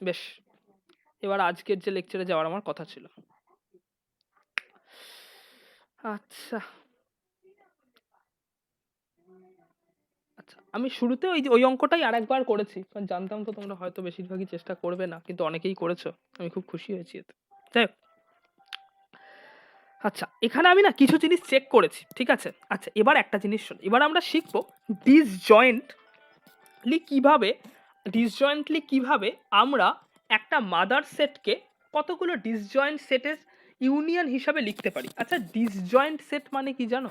বেশ, এবার আজকের যে লেকচারে যাওয়ার আমার কথা ছিল। আচ্ছা আচ্ছা, আমি শুরুতে ওই অঙ্কটাই আরেকবার করেছি, কারণ জানতাম তো তোমরা হয়তো বেশিরভাগই চেষ্টা করবে না, কিন্তু অনেকেই করেছো, আমি খুব খুশি হয়েছি এতে। যাই হোক, আচ্ছা এখানে আমি না কিছু জিনিস চেক করেছি, ঠিক আছে। আচ্ছা এবার একটা জিনিস শোন, এবার আমরা শিখবো ডিসজয়েন্টলি কিভাবে আমরা একটা মাদার সেটকে কতগুলো ডিসজয়েন্ট সেটের ইউনিয়ন হিসাবে লিখতে পারি। আচ্ছা ডিসজয়েন্ট সেট মানে কি জানো?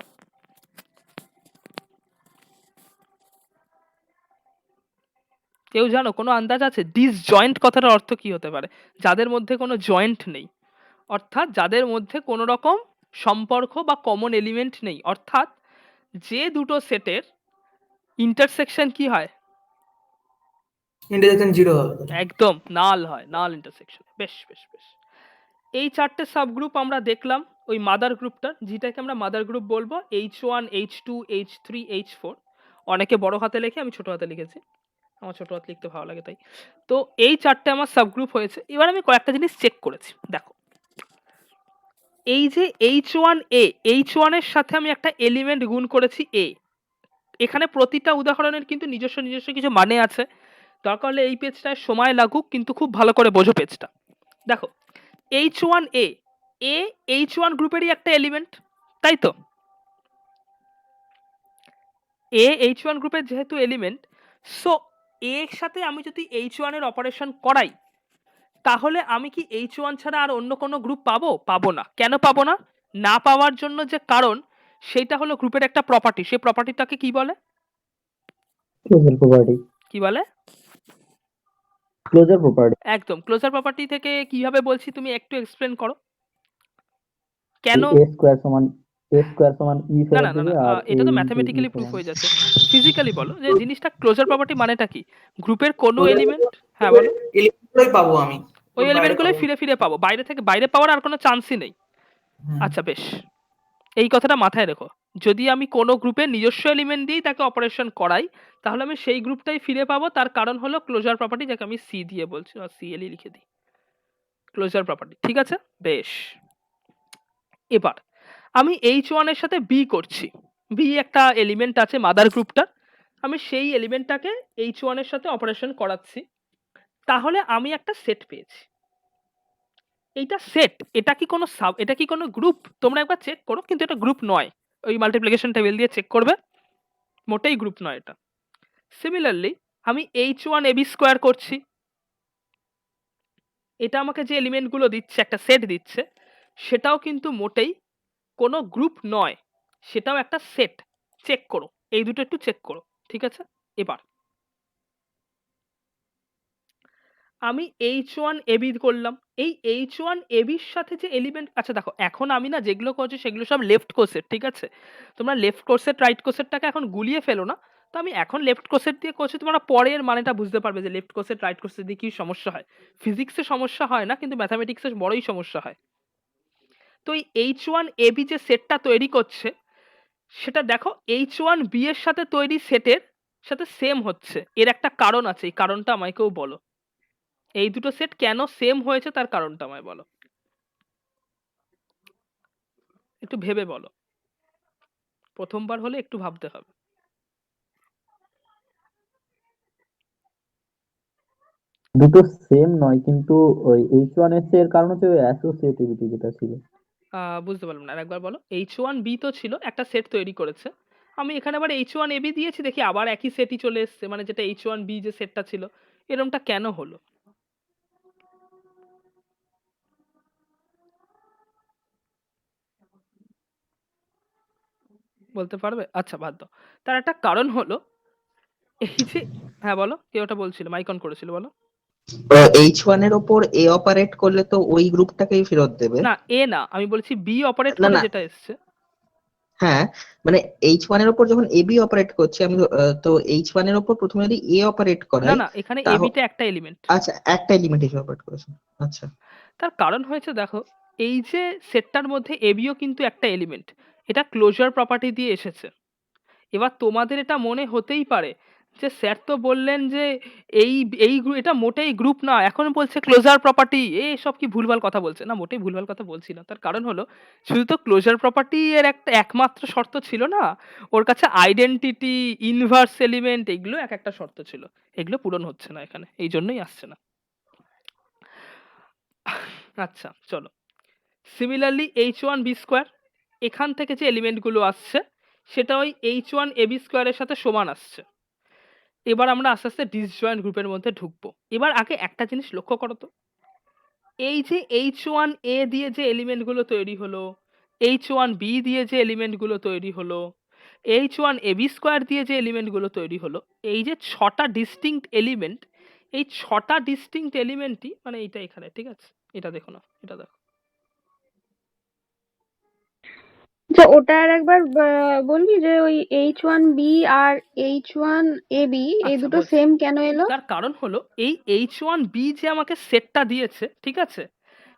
কেউ জানো? কোনো আন্দাজ আছে ডিসজয়েন্ট কথাটার অর্থ কি হতে পারে? যাদের মধ্যে কোনো জয়েন্ট নেই, অর্থাৎ যাদের মধ্যে কোনো রকম সম্পর্ক বা কমন এলিমেন্ট নেই, অর্থাৎ যে দুটো সেটের ইন্টারসেকশন কি হয়? ইন্টারসেকশন 0 হবে। একদম নাল হয়, নাল ইন্টারসেকশন। বেশ বেশ বেশ, এই চারটে সাবগ্রুপ আমরা দেখলাম ওই মাদার গ্রুপটা, যেটাকে আমরা মাদার গ্রুপ বলবো H1 H2 H3 H4। অনেকে বড় হাতে লেখে, আমি ছোট হাতে লিখেছি, আমার ছোট হাতে লিখতে ভালো লাগে তাই। তো এই চারটে আমার সাবগ্রুপ হয়েছে। এবার আমি কয়েকটা জিনিস চেক করেছি, দেখো এই যে H1 এর সাথে আমি একটা এলিমেন্ট গুণ করেছি A। এখানে প্রতিটা উদাহরণের কিন্তু নিজস্ব নিজস্ব কিছু মানে আছে, দরকার হলে এই পেজটায় সময় লাগুক, কিন্তু খুব ভালো করে বোঝো পেজটা। দেখো H1A, A H1 গ্রুপেরই একটা এলিমেন্ট, তাই তো? A H1 গ্রুপের যেহেতু এলিমেন্ট, সো A এর সাথে আমি যদি H1 এর অপারেশন করাই, তাহলে আমি কি H1 ছাড়া আর অন্য কোনো গ্রুপ পাবো? পাবো না। কেন পাবো না? না পাওয়ার জন্য যে কারণ, সেটা হলো গ্রুপের একটা প্রপার্টি। সেই প্রপার্টিটাকে কি বলে? Closure property. কি বলে? Closure property. একদম, ক্লোজার প্রপার্টি থেকে কিভাবে বলছি তুমি একটু এক্সপ্লেন করো কেন। এ স্কোয়ার সমান ই না ফেরত না না দেবে, না, আর এ এটা তো ইনটু ই ম্যাথমেটিক্যালি প্রুফ সমান হয়ে যাচ্ছে। ফিজিক্যালি বলো যে জিনিসটা ক্লোজার প্রপার্টি মানেটা কি। গ্রুপের কোনো এলিমেন্ট, হ্যাঁ বলো, এলিমেন্টগুলোই পাবো আমি, ওই ওর বাইরে এলিমেন্টগুলোই পাবো না। ফিরে ফিরে পাবো, বাইরে থেকে বাইরে পাওয়ার আর কোনো চান্সই নেই। হুম। আচ্ছা বেশ, এই কথাটা মাথায় রেখো। যদি আমি কোনো গ্রুপের নিজস্ব এলিমেন্ট দিয়েই তাকে অপারেশন করাই, তাহলে আমি সেই গ্রুপটাই ফিরে পাবো। তার কারণ হলো ক্লোজার প্রপার্টি, যাকে আমি সি দিয়ে বলছি, আর সিএলই লিখে দিই, ক্লোজার প্রপার্টি। ঠিক আছে বেশ, এবার আমি H1 এর সাথে বি করছি। বি একটা এলিমেন্ট আছে মাদার গ্রুপটা, আমি সেই এলিমেন্টটাকে H1 এর সাথে অপারেশন করাচ্ছি, তাহলে আমি একটা সেট পেয়েছি। এইটা সেট, এটা কি কোনো এটা কি কোনো গ্রুপ? তোমরা একবার চেক করো, কিন্তু এটা গ্রুপ নয়। ওই মাল্টিপ্লিকেশন টেবিল দিয়ে চেক করবে, মোটেই গ্রুপ নয় এটা। সিমিলারলি আমি H1 AB স্কোয়ার করছি, এটা আমাকে যে এলিমেন্টগুলো দিচ্ছে, একটা সেট দিচ্ছে, সেটাও কিন্তু মোটেই কোনো গ্রুপ নয়, সেটাও একটা সেট। চেক করো, এই দুটো একটু চেক করো, ঠিক আছে। এবার আমি H1AB করলাম, এই H1ABর সাথে যে এলিমেন্ট, আচ্ছা দেখো এখন আমি না যেগুলো করছি সেগুলো সব লেফট কোসেট, ঠিক আছে। তোমরা লেফট কোসেট রাইট কোসেটটাকে এখন গুলিয়ে ফেলো না। তো আমি এখন লেফট কোসেট দিয়ে করছি, তোমরা পরের মানেটা বুঝতে পারবে যে লেফট কোসেট রাইট কোসেট দিয়ে কি সমস্যা হয়। ফিজিক্সে সমস্যা হয় না, কিন্তু ম্যাথামেটিক্সে বড়ই সমস্যা হয়। তো এই H1AB যে সেটটা তৈরি করছে, সেটা দেখো H1B এর সাথে তৈরি সেটের সাথে সেম হচ্ছে। এর একটা কারণ আছে, এই কারণটা আমাকেও বলো। এই দুটো সেট কেন সেম হয়েছে তার কারণটা আমায় বলো, একটু ভেবে বলো, প্রথমবার হলে একটু ভাবতে হবে। দুটো সেম নয়, কিন্তু ওই H1 এর এর কারণ হচ্ছে ওই অ্যাসোসিয়েটিভিটি যেটা ছিল। বুঝতে পারলাম না, আরেকবার বলো। H1B তো ছিল একটা সেট তৈরি করেছে, আমি এখানে আবার H1AB দিয়েছি, দেখি আবার একই সেটই চলে এসছে, মানে যেটা H1B যে সেটটা ছিল, এরমটা কেন হলো? বলতে পারবে? আচ্ছা বাদ দাও, তার একটা কারণ হলো এই যে, হ্যাঁ বলো, কে ওটা বলছিল, মাইক অন করেছিল, বলো। H1 এর ওপর A অপারেট করলে তো ওই গ্রুপটাকেই ফেরত দেবে। না এ না, আমি বলছি বি অপারেট না করে না, যেটা এসছে। হ্যাঁ, মানে H1 এর ওপর যখন AB অপারেট করছে আমি, তো H1 এর ওপর প্রথমে যদি A অপারেট না করাই, না, এখানে তাহলে এবিটা একটা এলিমেন্ট। আচ্ছা একটা এলিমেন্ট হিসেবে অপারেট করেছে। আচ্ছা, তার কারণ হয়েছে দেখো, এই যে সেটটার মধ্যে এবিও কিন্তু একটা এলিমেন্ট, এটা ক্লোজার প্রপার্টি দিয়ে এসেছে। এবার তোমাদের এটা মনে হতেই পারে যে স্যার তো বললেন যে এই এটা মোটেই গ্রুপ না, এখন বলছে ক্লোজার প্রপার্টি। সব কি ভুলভাল কথা বলছে? না, মোটেই ভুলভাল কথা বলছি না। তার কারণ হলো শুধু তো ক্লোজার প্রপার্টি এর একটা একমাত্র শর্ত ছিল না, ওর কাছে আইডেন্টিটি, ইনভার্স এলিমেন্ট, এগুলো এক একটা শর্ত ছিল, এগুলো পূরণ হচ্ছে না এখানে, এই জন্যই আসছে না। আচ্ছা চলো, সিমিলারলি H1B স্কোয়ার, এখান থেকে যে এলিমেন্ট গুলো আসছে সেটা ওই H1AB স্কোয়ারের সাথে সমান আসছে। এবার আমরা আস্তে আস্তে ডিসজয়েন্ট গ্রুপের মধ্যে ঢুকবো। এবার আগে একটা জিনিস লক্ষ্য করো তো, এই যে H1A দিয়ে যে এলিমেন্ট গুলো তৈরি হলো, H1B দিয়ে যে এলিমেন্ট গুলো তৈরি হলো, H1AB স্কোয়ার দিয়ে যে এলিমেন্ট গুলো তৈরি হলো, এই যে ছটা ডিস্টিংক্ট এলিমেন্ট, এই ছটা ডিস্টিংক্ট এলিমেন্টই মানে এইটা এখানে, ঠিক আছে? এটা দেখো না, এটা দেখো। আচ্ছা, ওটা আর একবার বলবি যে ওই H1B আর H1AB এই আচ্ছা, দুটো বলছি। সেম কেন এলো? তার কারণ হলো এই H1B যে আমাকে সেটটা দিয়েছে, ঠিক আছে,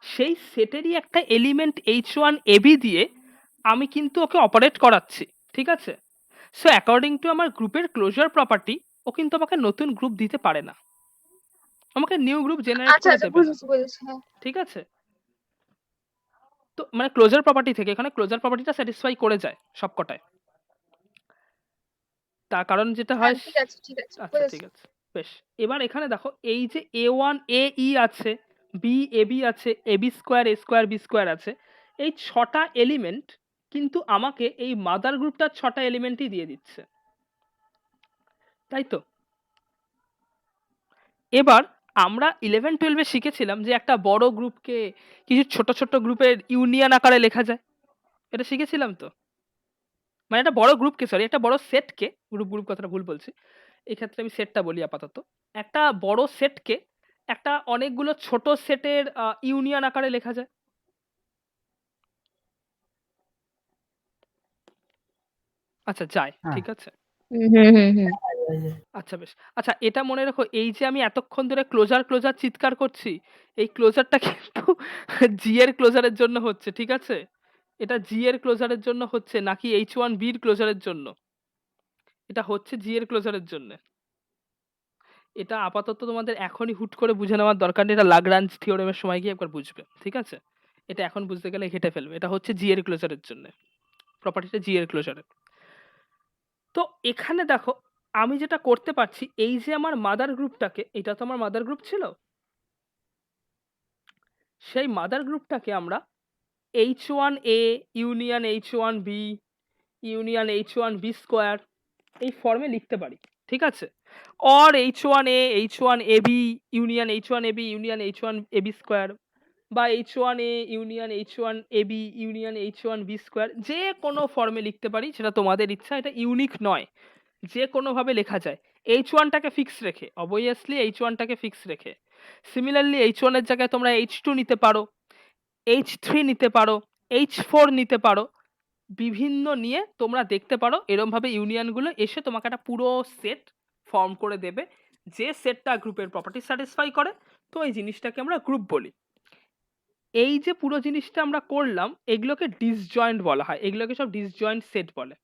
সেই সেটেরই একটা এলিমেন্ট H1AB দিয়ে আমি কিন্তু ওকে অপারেট করাচ্ছি, ঠিক আছে? সো অ্যাকর্ডিং টু আমার গ্রুপের ক্লোজার প্রপার্টি, ও কিন্তু আমাকে নতুন গ্রুপ দিতে পারে না, আমাকে নিউ গ্রুপ জেনারেট আচ্ছা করে আচ্ছা, দেবে না, বুঝেছি বুঝেছি, হ্যাঁ। ঠিক আছে? তো মানে ক্লোজার প্রপার্টি থেকে এখানে ক্লোজার প্রপার্টিটা স্যাটিসফাই করে যায় সবকটায়। তার কারণ যেটা হ্যাঁ, হয়, ঠিক আছে ঠিক আছে, আচ্ছা ঠিক বুঝেছি। আছে, বেশ। এবার এখানে দেখো, এই যে A1AE আছে, BAB আছে, AB square A square B square আছে, এই ছটা এলিমেন্ট কিন্তু আমাকে এই মাদার গ্রুপটার ছটা এলিমেন্টই দিয়ে দিচ্ছে, তাই তো? এবার আমরা 11-12 শিখেছিলাম যে একটা বড় গ্রুপকে কিছু ছোট ছোট গ্রুপের ইউনিয়ন আকারে লেখা যায়, এটা শিখেছিলাম তো। মানে একটা বড় গ্রুপকে, সরি, একটা বড় সেটকে, গ্রুপ গ্রুপ কথাটা ভুল বলছি, এই ক্ষেত্রে আমি সেটটা বলি আপাতত। একটা বড় সেটকে একটা অনেকগুলো ছোট সেটের ইউনিয়ন আকারে লেখা যায়। আচ্ছা যায়, হ্যাঁ। ঠিক আছে। হুম হুম হুম হুম। আচ্ছা বেশ। আচ্ছা এটা মনে রাখো, এই যে আমি এতক্ষণ ধরে ক্লোজার ক্লোজার চিৎকার করছি, এই ক্লোজারটা কিন্তু জি এর ক্লোজারের জন্য হচ্ছে, ঠিক আছে? এটা জি এর ক্লোজারের জন্য হচ্ছে, নাকি H1B এর ক্লোজারের জন্য? এটা হচ্ছে জি এর ক্লোজারের জন্য। এটা আপাতত তোমাদের এখনই হুট করে বুঝে নেওয়ার দরকার নেই, এটা লাগরাঞ্জ থিওরেমের সময় গিয়ে একবার বুঝবে, ঠিক আছে? এটা এখন বুঝতে গেলে হেঁটে ফেলবে। এটা হচ্ছে জি এর ক্লোজারের জন্য, প্রপার্টিটা জি এর ক্লোজারের। তো এখানে দেখো, আমি যেটা করতে পারছি, এই যে আমার মাদার গ্রুপটাকে, এটা তো আমার মাদার গ্রুপ ছিল, সেই মাদার গ্রুপটাকে আমরা H1A union H1B union H1B square এই ফর্মে লিখতে পারি, ঠিক আছে? Or H1A H1AB union H1AB union H1AB square, বা H1A union H1AB union H1B square, যে কোনো ফর্মে লিখতে পারি, সেটা তোমাদের ইচ্ছা, এটা ইউনিক নয়, যে কোনোভাবে লেখা যায়। H1টাকে ফিক্স রেখে, অবভিয়াসলি H1টাকে ফিক্স রেখে। সিমিলারলি H1 এর জায়গায় তোমরা H2 নিতে পারো, H3 নিতে পারো, H4 নিতে পারো, বিভিন্ন নিয়ে তোমরা দেখতে পারো, এরম ভাবে ইউনিয়ন গুলো এসে তোমাকে একটা পুরো সেট ফর্ম করে দেবে, যে সেটটা গ্রুপের প্রপার্টি স্যাটিসফাই করে। তো এই জিনিসটাকে আমরা গ্রুপ বলি। এই যে পুরো জিনিসটা আমরা করলাম, এগুলোকে ডিসজয়েন্ট বলা হয়, এগুলোকে সব ডিসজয়েন্ট সেট বলে।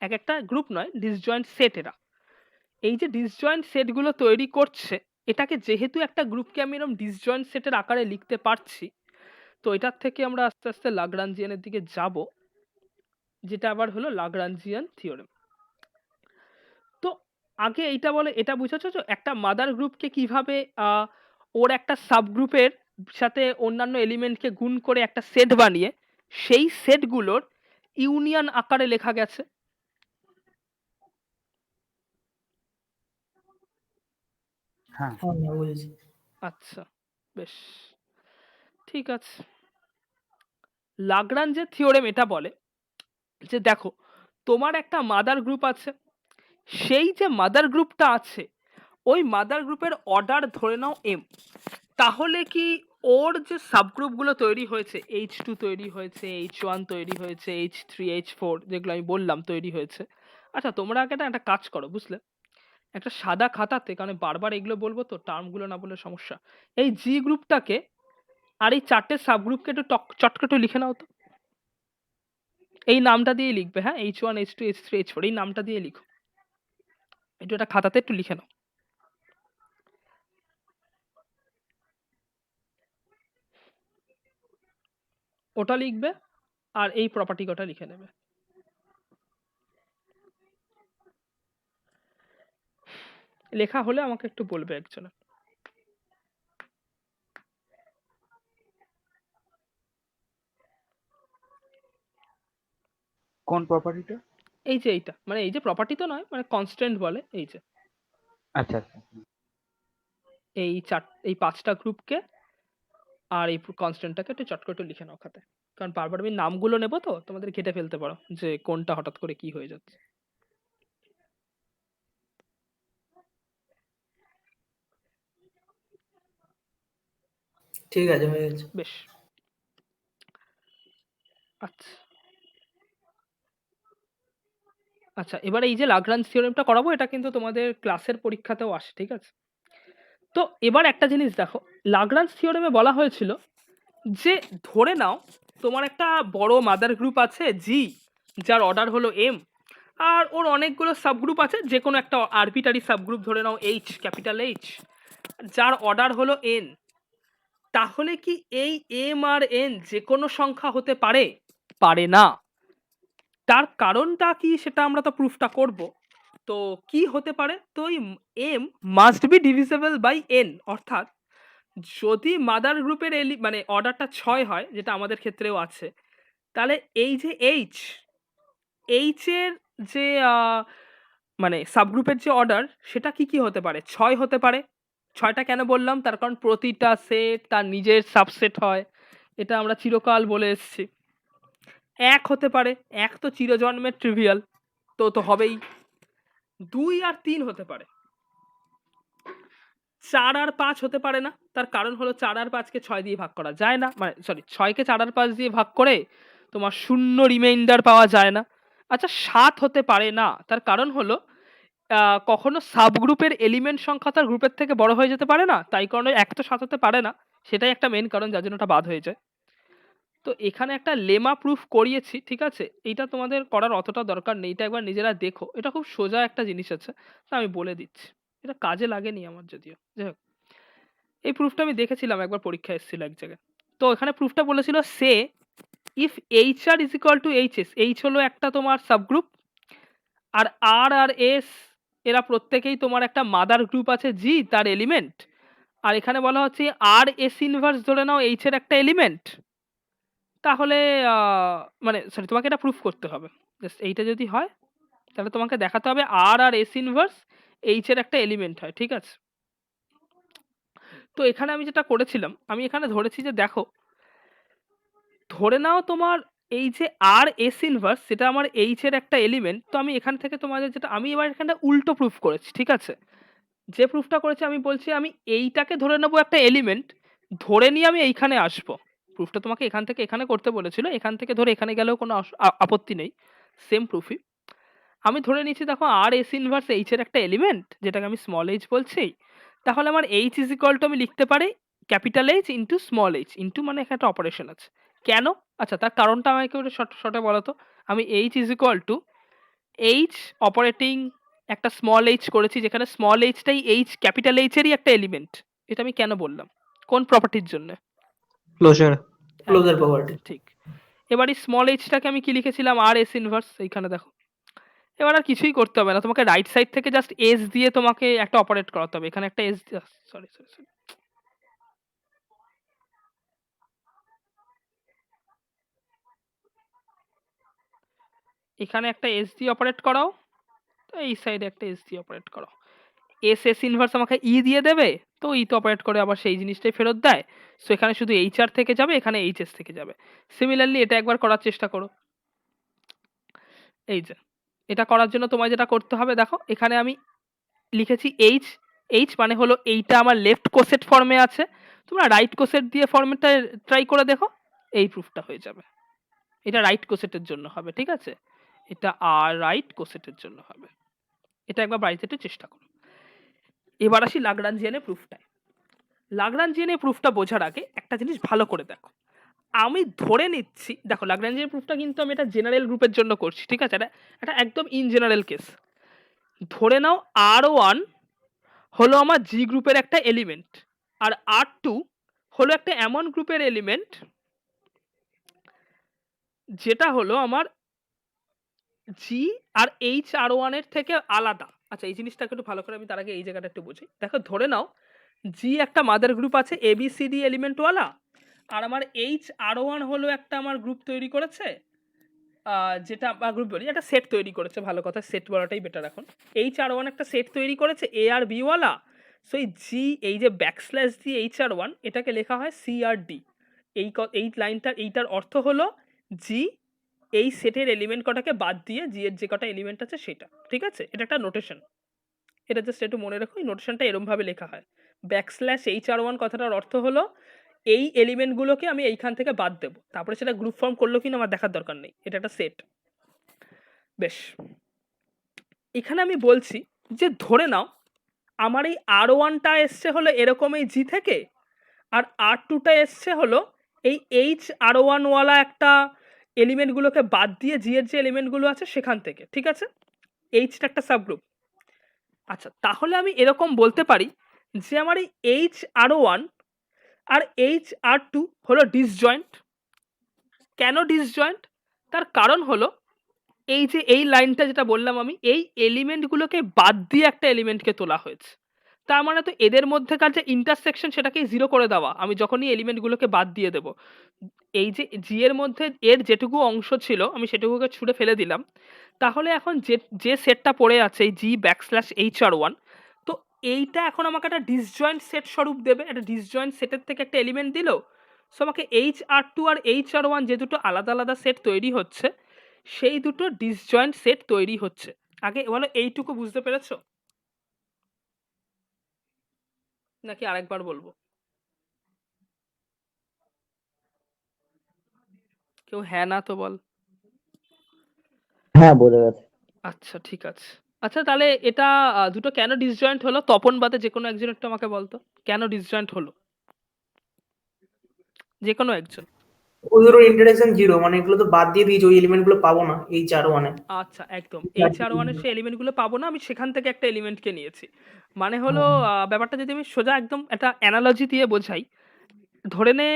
এক একটা গ্রুপ নয়, ডিসজয়েন্ট সেট এরা। এই যে ডিসজয়েন্ট সেট গুলো তৈরি করছে, এটাকে যেহেতু একটা গ্রুপকে আমি এরকম ডিসজয়েন্ট সেটের আকারে লিখতে পারছি, তো এটার থেকে আমরা আস্তে আস্তে লাগরাঞ্জিয়ানের দিকে যাব, যেটা আবার হলো লাগরাঞ্জিয়ান থিওরেম। তো আগে এইটা বলে, এটা বুঝেছো তো একটা মাদার গ্রুপকে কিভাবে ওর একটা সাবগ্রুপের সাথে অন্যান্য এলিমেন্টকে গুণ করে একটা সেট বানিয়ে সেই সেটগুলোর ইউনিয়ন আকারে লেখা গেছে। হ্যাঁ হ্যাঁ, বুঝেছি। আচ্ছা বেশ, ঠিক আছে। লাগরাঞ্জের থিওরেম এটা বলে যে দেখো, তোমার একটা মাদার গ্রুপ আছে, সেই যে মাদার গ্রুপটা আছে, ওই মাদার গ্রুপের অর্ডার ধরে নাও এম, তাহলে কি ওর যে সাবগ্রুপগুলো তৈরি হয়েছে, H2 তৈরি হয়েছে, H1 তৈরি হয়েছে, H3 H4 যেগুলো আমি বললাম তৈরি হয়েছে। আচ্ছা তোমরা আগে একটা কাজ করো, বুঝলে, একটা সাদা খাতাতে, কারণ বারবার এগুলো বলবো তো, টার্মগুলো না বললে সমস্যা, এই জি গ্রুপটাকে আর এই চারটে সাবগ্রুপকে একটু চট করে একটু লিখে নাও তো। এই নামটা দিয়ে লিখবে, হ্যাঁ, H1 H2 H3 H4 এই নামটা দিয়ে লিখো, একটু একটা খাতাতে একটু লিখে নাও। ওটা লিখবে আর এই প্রপার্টি কটা লিখে নেবে। লেখা হলে আমাকে একটু বলবে একজনে। কোন প্রপার্টিটা? এই যে এইটা, মানে এই যে প্রপার্টি তো নয়, মানে কনস্ট্যান্ট বলে, এই যে আচ্ছা আচ্ছা। এই 5টা গ্রুপকে আর এই কনস্ট্যান্টটাকে একটু চট করে একটু লিখে নাও খাতে, কারণ বারবার আমি নামগুলো নেবো তো তোমাদের ঘেটে ফেলতে পারো যে কোনটা হঠাৎ করে কি হয়ে যাচ্ছে। ঠিক আছে, হয়ে গেছে। বেশ, আচ্ছা আচ্ছা, এবারে এই যে লাগরাঞ্জ থিওরেমটা করাবো, এটা কিন্তু তোমাদের ক্লাসের পরীক্ষাতেও আসে, ঠিক আছে? তো এবার একটা জিনিস দেখো, লাগরাঞ্জ থিওরেমে বলা হয়েছিল যে ধরে নাও তোমার একটা বড় মাদার গ্রুপ আছে জি, যার অর্ডার হলো এম, আর ওর অনেকগুলো সাবগ্রুপ আছে, যে কোনো একটা আরবিটারি সাবগ্রুপ ধরে নাও এইচ, ক্যাপিটাল এইচ, যার অর্ডার হলো এন। তাহলে কি এই এম আর এন যে কোনো সংখ্যা হতে পারে? পারে না। তার কারণটা কি সেটা আমরা তো প্রুফটা করব। তো কি হতে পারে? তো এই M must be divisible by N, অর্থাৎ যদি মাদার গ্রুপের মানে অর্ডারটা 6 হয়, যেটা আমাদের ক্ষেত্রেও আছে, তাহলে এই যে এইচ এর যে মানে সাবগ্রুপের যে অর্ডার, সেটা কি কি হতে পারে? 6 হতে পারে। 6টা কেন বললাম? তার কারণ প্রতিটা সেট তার নিজের সাবসেট হয়, এটা আমরা চিরকাল বলে এসেছি। 1 হতে পারে, 1 তো চিরজন্মের ট্রিভিয়াল, তো তো হবেই। 2 আর 3 হতে পারে। 4 আর 5 হতে পারে না, তার কারণ হলো 4 আর 5কে 6 দিয়ে ভাগ করা যায় না, মানে সরি 6কে 4 আর 5 দিয়ে ভাগ করে তোমার শূন্য রিমাইন্ডার পাওয়া যায় না। আচ্ছা 7 হতে পারে না, তার কারণ হলো কখনো সাবগ্রুপের এলিমেন্ট সংখ্যা তার গ্রুপের থেকে বড় হয়ে যেতে পারে না, তাই কারণে 1 তো 7 হতে পারে না, সেটাই একটা মেন কারণ যার জন্য ওটা বাদ হয়ে যায়। তো এখানে একটা লেমা প্রুফ করিয়েছি, ঠিক আছে? এইটা তোমাদের করার অতটা দরকার নেই, এটা একবার নিজেরা দেখো, এটা খুব সোজা একটা জিনিস আছে, তা আমি বলে দিচ্ছি। এটা কাজে লাগেনি আমার যদিও, যাই হোক। এই প্রুফটা আমি দেখেছিলাম একবার, পরীক্ষা এসেছিল এক জায়গায়। তো এখানে প্রুফটা বলেছিল সে if H R is equal to H S, H হলো একটা তোমার সাবগ্রুপ, আর আর আর এস এরা প্রত্যেকেই তোমার একটা মাদার গ্রুপ আছে জি, তার এলিমেন্ট। আর এখানে বলা হচ্ছে আর এস ইনভার্স ধরে নাও এইচ এর একটা এলিমেন্ট। তাহলে মানে সরি, তোমাকে এটা প্রুফ করতে হবে। জাস্ট এইটা যদি হয়, তাহলে তোমাকে দেখাতে হবে আর আর এস ইনভার্স এইচ এর একটা এলিমেন্ট হয়, ঠিক আছে? তো এখানে আমি যেটা করেছিলাম, আমি এখানে ধরেছি যে দেখো, ধরে নাও তোমার এই যে আর এস ইনভার্স সেটা আমার এইচ এর একটা এলিমেন্ট, তো আমি এখান থেকে তোমাদের যেটা, আমি এবার এখানে উল্টো প্রুফ করেছি, ঠিক আছে? যে প্রুফটা করেছি আমি বলছি আমি এইটাকে ধরে নেবো একটা এলিমেন্ট, ধরে নিয়ে আমি এইখানে আসবো। প্রুফটা তোমাকে এখান থেকে এখানে করতে বলেছিল, এখান থেকে ধরে এখানে গেলেও কোনো আপত্তি নেই, সেম প্রুফই। আমি ধরে নিচ্ছি দেখো আর এস ইনভার্স এইচ এর একটা এলিমেন্ট, যেটাকে আমি স্মল এইচ বলছি। তাহলে আমার এইচ ইজ ইকুয়াল টু আমি লিখতে পারি capital H into small H, into মানে এখানে একটা অপারেশন আছে। কেন? আচ্ছা তার কারণটা আমাকে একটু শর্টে বলো তো। আমি H is equal to H operating একটা স্মল এইচ করেছি, যেখানে স্মল এইচটাই এইচ ক্যাপিটাল এইচ এরই একটা এলিমেন্ট। এটা আমি কেন বললাম? কোন প্রপার্টির জন্য? ক্লোজার। Closure property. ঠিক। এবার এই স্মল এইচটাকে আমি কি লিখেছিলাম? আর এস ইনভার্স, এইখানে দেখো। এবার আর কিছুই করতে হবে না, তোমাকে রাইট সাইড থেকে জাস্ট এস দিয়ে তোমাকে একটা অপারেট করাতে হবে। এখানে একটা এস, সরি সরি সরি, এখানে একটা এস দিয়ে অপারেট করাও, তো এই সাইডে একটা এস দিয়ে অপারেট করো। এস এস ইনভার্স আমাকে ই দিয়ে দেবে, তো ই তো অপারেট করে আবার সেই জিনিসটাই ফেরত দেয়। সো এখানে শুধু এইচ আর থেকে যাবে, এখানে এইচ এস থেকে যাবে। সিমিলারলি এটা একবার করার চেষ্টা করো। এই যে এটা করার জন্য তোমায় যেটা করতে হবে, দেখো এখানে আমি লিখেছি এইচ, এইচ মানে হলো এইটা আমার লেফট কোসেট ফর্মে আছে, তোমরা রাইট কোসেট দিয়ে ফর্মেটটা ট্রাই করে দেখো, এই প্রুফটা হয়ে যাবে। এটা রাইট কোসেটের জন্য হবে, ঠিক আছে? এটা আর রাইট কোসেটের জন্য হবে। এটা একবার বাড়িতে একটু চেষ্টা করো। এবার আসি লাগরাঞ্জিয়ানের প্রুফটায়। লাগরাঞ্জিয়ানের প্রুফটা বোঝার আগে একটা জিনিস ভালো করে দেখো। আমি ধরে নিচ্ছি, দেখো লাগরাঞ্জিয়ান প্রুফটা কিন্তু আমি এটা জেনারেল গ্রুপের জন্য করছি, ঠিক আছে? এটা একদম ইন জেনারেল কেস। ধরে নাও আর1 হলো আমার জি গ্রুপের একটা এলিমেন্ট, আর আর2 হলো একটা এমন গ্রুপের এলিমেন্ট যেটা হলো আমার জি আর এইচ আর ওয়ান এর থেকে আলাদা। আচ্ছা, এই জিনিসটাকে একটু ভালো করে আমি তার আগে এই জায়গাটা একটু বুঝি। দেখো, ধরে নাও জি একটা মাদার গ্রুপ আছে এ বি সি ডি এলিমেন্টওয়ালা, আর আমার এইচ আর ওয়ান হলো একটা আমার গ্রুপ তৈরি করেছে, যেটা গ্রুপ বলি একটা সেট তৈরি করেছে, ভালো কথা সেট বলাটাই বেটার এখন। এইচ আর ওয়ান একটা সেট তৈরি করেছে এ আর বি ওয়ালা। সো এই জি, এই যে backslash G H R one, এটাকে লেখা হয় সি আর ডি। এই লাইনটার এইটার অর্থ হলো জি এই সেটের এলিমেন্ট কটাকে বাদ দিয়ে জি এর যে কটা এলিমেন্ট আছে সেটা। ঠিক আছে, এটা একটা নোটেশন, এটা জাস্ট একটু মনে রাখো। এই নোটেশনটা এরম ভাবে লেখা হয়। ব্যাকস্ল্যাশ এইচ আর ওয়ান কথাটার অর্থ হলো এই এলিমেন্টগুলোকে আমি এইখান থেকে বাদ দেবো, তারপরে সেটা গ্রুপ ফর্ম করলো কিনা আমার দেখার দরকার নেই, এটা একটা সেট। বেশ, এখানে আমি বলছি যে ধরে নাও আমার এই আর ওয়ানটা এসছে হলো এরকম এই জি থেকে, আর আর টুটা এসছে হলো এই এইচ আর ওয়ান ওয়ালা একটা এলিমেন্টগুলোকে বাদ দিয়ে জি এর যে এলিমেন্টগুলো আছে সেখান থেকে। ঠিক আছে, এইচটা একটা সাবগ্রুপ। আচ্ছা, তাহলে আমি এরকম বলতে পারি যে আমার এই এইচ আর ওয়ান আর এইচ আর টু হলো ডিসজয়েন্ট। কেন ডিসজয়েন্ট? তার কারণ হলো এই যে এই লাইনটা যেটা বললাম আমি, এই এলিমেন্টগুলোকে বাদ দিয়ে একটা এলিমেন্টকে তোলা হয়েছে। তার মানে তো এদের মধ্যেকার যে ইন্টারসেকশন সেটাকে জিরো করে দেওয়া, আমি যখনই এলিমেন্টগুলোকে বাদ দিয়ে দেব। এই যে জি এর মধ্যে এর যেটুকু অংশ ছিল আমি সেটুকুকে ছুঁড়ে ফেলে দিলাম। তাহলে এখন যে যে সেটটা পড়ে আছে এই জি ব্যাকস্ল্যাশ এইচ আর ওয়ান, তো এইটা এখন আমাকে একটা ডিসজয়েন্ট সেট স্বরূপ দেবে। একটা ডিসজয়েন্ট সেটের থেকে একটা এলিমেন্ট দিল। সো আমাকে এইচ আর টু আর এইচ আর ওয়ান যে দুটো আলাদা আলাদা সেট তৈরি হচ্ছে, সেই দুটো ডিসজয়েন্ট সেট তৈরি হচ্ছে। আগে বলো এইটুকু বুঝতে পেরেছো নাকি আরেকবার বলবো? কেউ হ্যাঁ না তো বল। হ্যাঁ, বোঝা গেছে। আচ্ছা, ঠিক আছে। আচ্ছা, তাহলে এটা দুটো কেন ডিসজয়েন্ট হলো? তপন বাদে যে কোনো একজন একটু আমাকে বলতো কেন ডিসজয়েন্ট হলো, যে কোনো একজন। ওদেরও ইন্টারেকশন জিরো, মানে এগুলো তো বাদ দিয়ে দিয়েছে, ওই এলিমেন্ট গুলো পাবো না এই চার ওয়ানে। আচ্ছা, একদম এইচ আর ওয়ানের সেই এলিমেন্টগুলো পাবো না, আমি সেখান থেকে একটা এলিমেন্টকে নিয়েছি। মানে হলো ব্যাপারটা যদি আমি সোজা একদম একটা অ্যানালজি দিয়ে বোঝাই, ধরে নে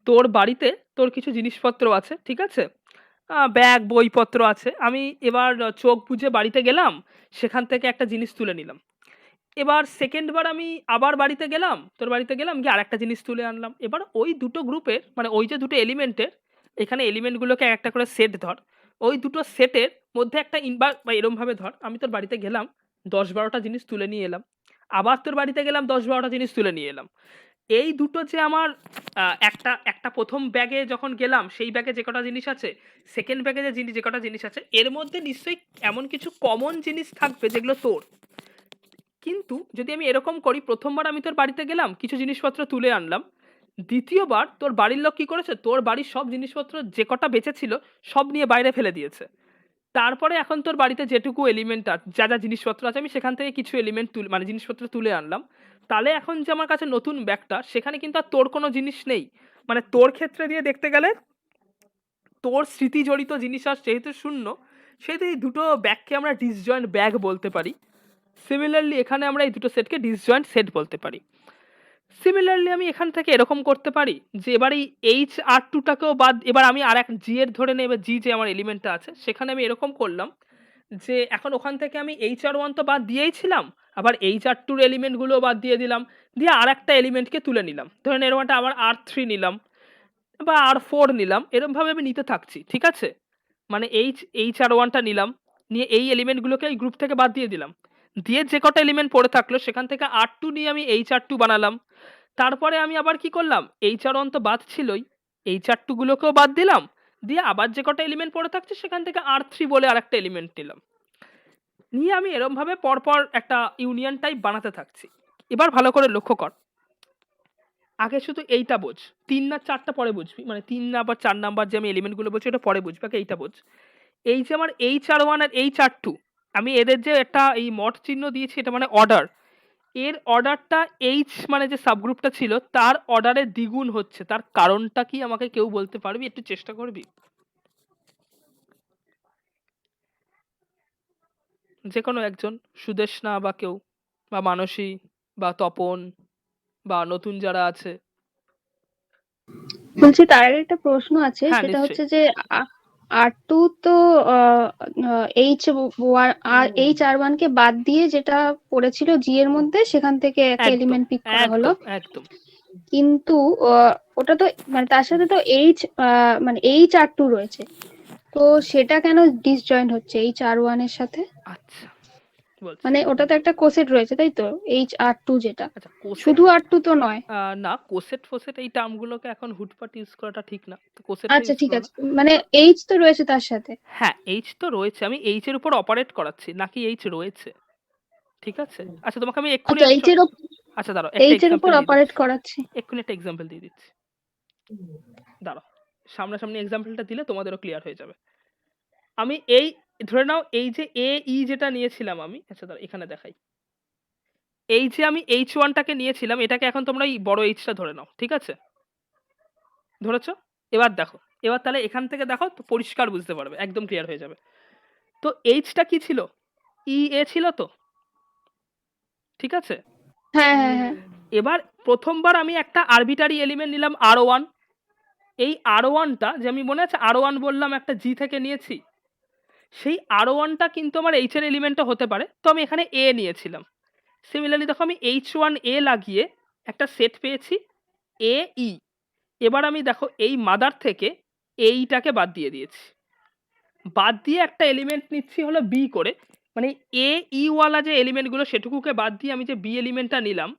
তোর বাড়িতে তোর কিছু জিনিসপত্র আছে, ঠিক আছে, ব্যাগ বইপত্র আছে। আমি এবার চোখ বুজে বাড়িতে গেলাম, সেখান থেকে একটা জিনিস তুলে নিলাম। এবার সেকেন্ড বার আমি আবার বাড়িতে গেলাম, তোর বাড়িতে গেলাম, গিয়ে আরেকটা জিনিস তুলে আনলাম। এবার ওই দুটো গ্রুপের মানে ওই যে দুটো এলিমেন্টের, এখানে এলিমেন্টগুলোকে একটা করে সেট ধর, ওই দুটো সেটের মধ্যে একটা বা এরম ভাবে ধর আমি তোর বাড়িতে গেলাম, 10-12টা জিনিস তুলে নিয়ে এলাম, আবার তোর বাড়িতে গেলাম, 10-12টা জিনিস তুলে নিয়ে এলাম। এই দুটো যে আমার একটা একটা প্রথম ব্যাগে যখন গেলাম সেই ব্যাগে যে কটা জিনিস আছে, সেকেন্ড ব্যাগে যে কটা জিনিস আছে, এর মধ্যে নিশ্চয়ই এমন কিছু কমন জিনিস থাকবে যেগুলো তোর। কিন্তু যদি আমি এরকম করি, প্রথমবার আমি তোর বাড়িতে গেলাম, কিছু জিনিসপত্র তুলে আনলাম, দ্বিতীয়বার তোর বাড়ির লোক কি করেছে, তোর বাড়ির সব জিনিসপত্র যে কটা বেঁচে ছিল সব নিয়ে বাইরে ফেলে দিয়েছে। তারপরে এখন তোর বাড়িতে যেটুকু এলিমেন্ট আছে, যা যা জিনিসপত্র আছে, আমি সেখান থেকে কিছু এলিমেন্ট মানে জিনিসপত্র তুলে আনলাম। তাহলে এখন যে আমার কাছে নতুন ব্যাগটা, সেখানে কিন্তু আর তোর কোনো জিনিস নেই। মানে তোর ক্ষেত্রে দিয়ে দেখতে গেলে তোর স্মৃতি জড়িত জিনিস আর যেহেতু শূন্য, সেহেতু এই দুটো ব্যাগকে আমরা ডিসজয়েন্ট ব্যাগ বলতে পারি। সিমিলারলি এখানে আমরা এই দুটো সেটকে ডিসজয়েন্ট সেট বলতে পারি। সিমিলারলি আমি এখান থেকে এরকম করতে পারি যে এবার এই এইচ আর টুটাকেও বাদ, এবার আমি আর এক জি এর ধরে নেই, এবার জি যে আমার এলিমেন্টটা আছে সেখানে আমি এরকম করলাম যে এখন ওখান থেকে আমি এইচ আর ওয়ান তো বাদ দিয়েইছিলাম, আবার এইচ আর টুর এলিমেন্টগুলো বাদ দিয়ে দিলাম, দিয়ে আর একটা এলিমেন্টকে তুলে নিলাম, ধরেন এরকম একটা আবার আর থ্রি নিলাম বা আর ফোর নিলাম, এরকমভাবে আমি নিতে থাকছি। ঠিক আছে, মানে এইচ আর ওয়ানটা নিলাম, নিয়ে এই এলিমেন্টগুলোকে এই গ্রুপ থেকে বাদ দিয়ে দিলাম, দিয়ে যে কটা এলিমেন্ট পড়ে থাকলো সেখান থেকে আর টু নিয়ে আমি এইচ আর টু বানালাম। তারপরে আমি আবার কি করলাম, এইচ আর ওয়ান তো বাদ ছিলই, এইচ আর টু গুলোকেও বাদ দিলাম, দিয়ে আবার যে কটা এলিমেন্ট পড়ে থাকছে সেখান থেকে আর থ্রি বলে আর একটা এলিমেন্ট নিলাম, নিয়ে আমি এরম ভাবে পরপর একটা ইউনিয়ন টাইপ বানাতে থাকছি। এবার ভালো করে লক্ষ্য কর, আগে শুধু এইটা বোঝ, 3 না 4টা পরে বুঝবি, মানে 3 না বা 4 নাম্বার যে আমি এলিমেন্টগুলো বলছি ওটা পরে বুঝবি, আগে এইটা বোঝ। এই যে আমার এইচ আর ওয়ান আর এইচ আর টু, আমি এদের যে একটা এই মট চিহ্ন দিয়েছি, এটা মানে অর্ডার, এর অর্ডারটা এইচ মানে যে সাবগ্রুপটা ছিল তার অর্ডারের দ্বিগুণ হচ্ছে। তার কারণটা কি আমাকে কেউ বলতে পারবি? একটু চেষ্টা করবি, যে কোনো একজন, সুদেশনা বা কেউ, বা মানসী বা তপন বা নতুন যারা আছে। বলছি তার আগে একটা প্রশ্ন আছে, হ্যাঁ সেটা নিশ্চয়ই। হচ্ছে যে R2 তো H1 কে বাদ দিয়ে যেটা পড়েছিল G এর মধ্যে, সেখান থেকে একটা একদম এলিমেন্ট পিক করা হলো, একদম একদম কিন্তু ওটা তো মানে তার সাথে তো মানে HR2 রয়েছে, তো সেটা কেন ডিসজয়েন্ট হচ্ছে HR1 এর সাথে? আচ্ছা বলছি। মানে ওটা তো একটা কোসেট রয়েছে, তাই তো? HR2 যেটা, আচ্ছা কোসেট, শুধু R2 তো নয়। না কোসেট ফোসেট এই টার্মগুলোকে এখন হুটপাট ইউজ করাটা ঠিক না, তো কোসেটটা আচ্ছা ইউজ ঠিক করো না। আছে, মানে H তো রয়েছে তার সাথে। হ্যাঁ এইচ তো রয়েছে, আমি এইচ এর উপর অপারেট করাচ্ছি নাকি এইচ রয়েছে, ঠিক আছে। আচ্ছা তোমাকে আমি এক্ষুনি আচ্ছা আচ্ছা দাঁড়াও একটা H এর উপর এক্সাম্পল দিয়ে অপারেট দিচ্ছি, করাচ্ছি। এক্ষুনি একটা এক্সাম্পল দিয়ে দিচ্ছি, দাঁড়াও। সামনাসামনি এক্সাম্পলটা দিলে তোমাদেরও ক্লিয়ার হয়ে যাবে। আমি এই ধরে নাও এই যে এ ই যেটা নিয়েছিলাম আমি, আচ্ছা দাঁড়াও এখানে দেখাই। এই যে আমি H1টাকে নিয়েছিলাম, এটাকে এখন তোমরা এই বড় এইচটা ধরে নাও, ঠিক আছে? ধরেছো? এবার দেখো, এবার তাহলে এখান থেকে দেখো তো পরিষ্কার বুঝতে পারবে, একদম ক্লিয়ার হয়ে যাবে। তো এইচটা কি ছিল? ই এ ছিল তো, ঠিক আছে? হ্যাঁ হ্যাঁ হ্যাঁ। এবার প্রথমবার আমি একটা আরবিটারি এলিমেন্ট নিলাম R1। এই R1টা যে আমি মনে আছে R1 বললাম একটা জি থেকে নিয়েছি, সেই R1টা কিন্তু আমার এইচ এর এলিমেন্টও হতে পারে, তো আমি এখানে এ নিয়েছিলাম। সিমিলারলি দেখো আমি H1 লাগিয়ে একটা সেট পেয়েছি এ ই। এবার আমি দেখো এই মাদার থেকে এইটাকে বাদ দিয়ে দিয়েছি, বাদ দিয়ে একটা এলিমেন্ট নিচ্ছি হলো বি করে, মানে এ ই ওয়ালা যে এলিমেন্টগুলো সেটুকুকে বাদ দিয়ে আমি যে বি এলিমেন্টটা নিলাম,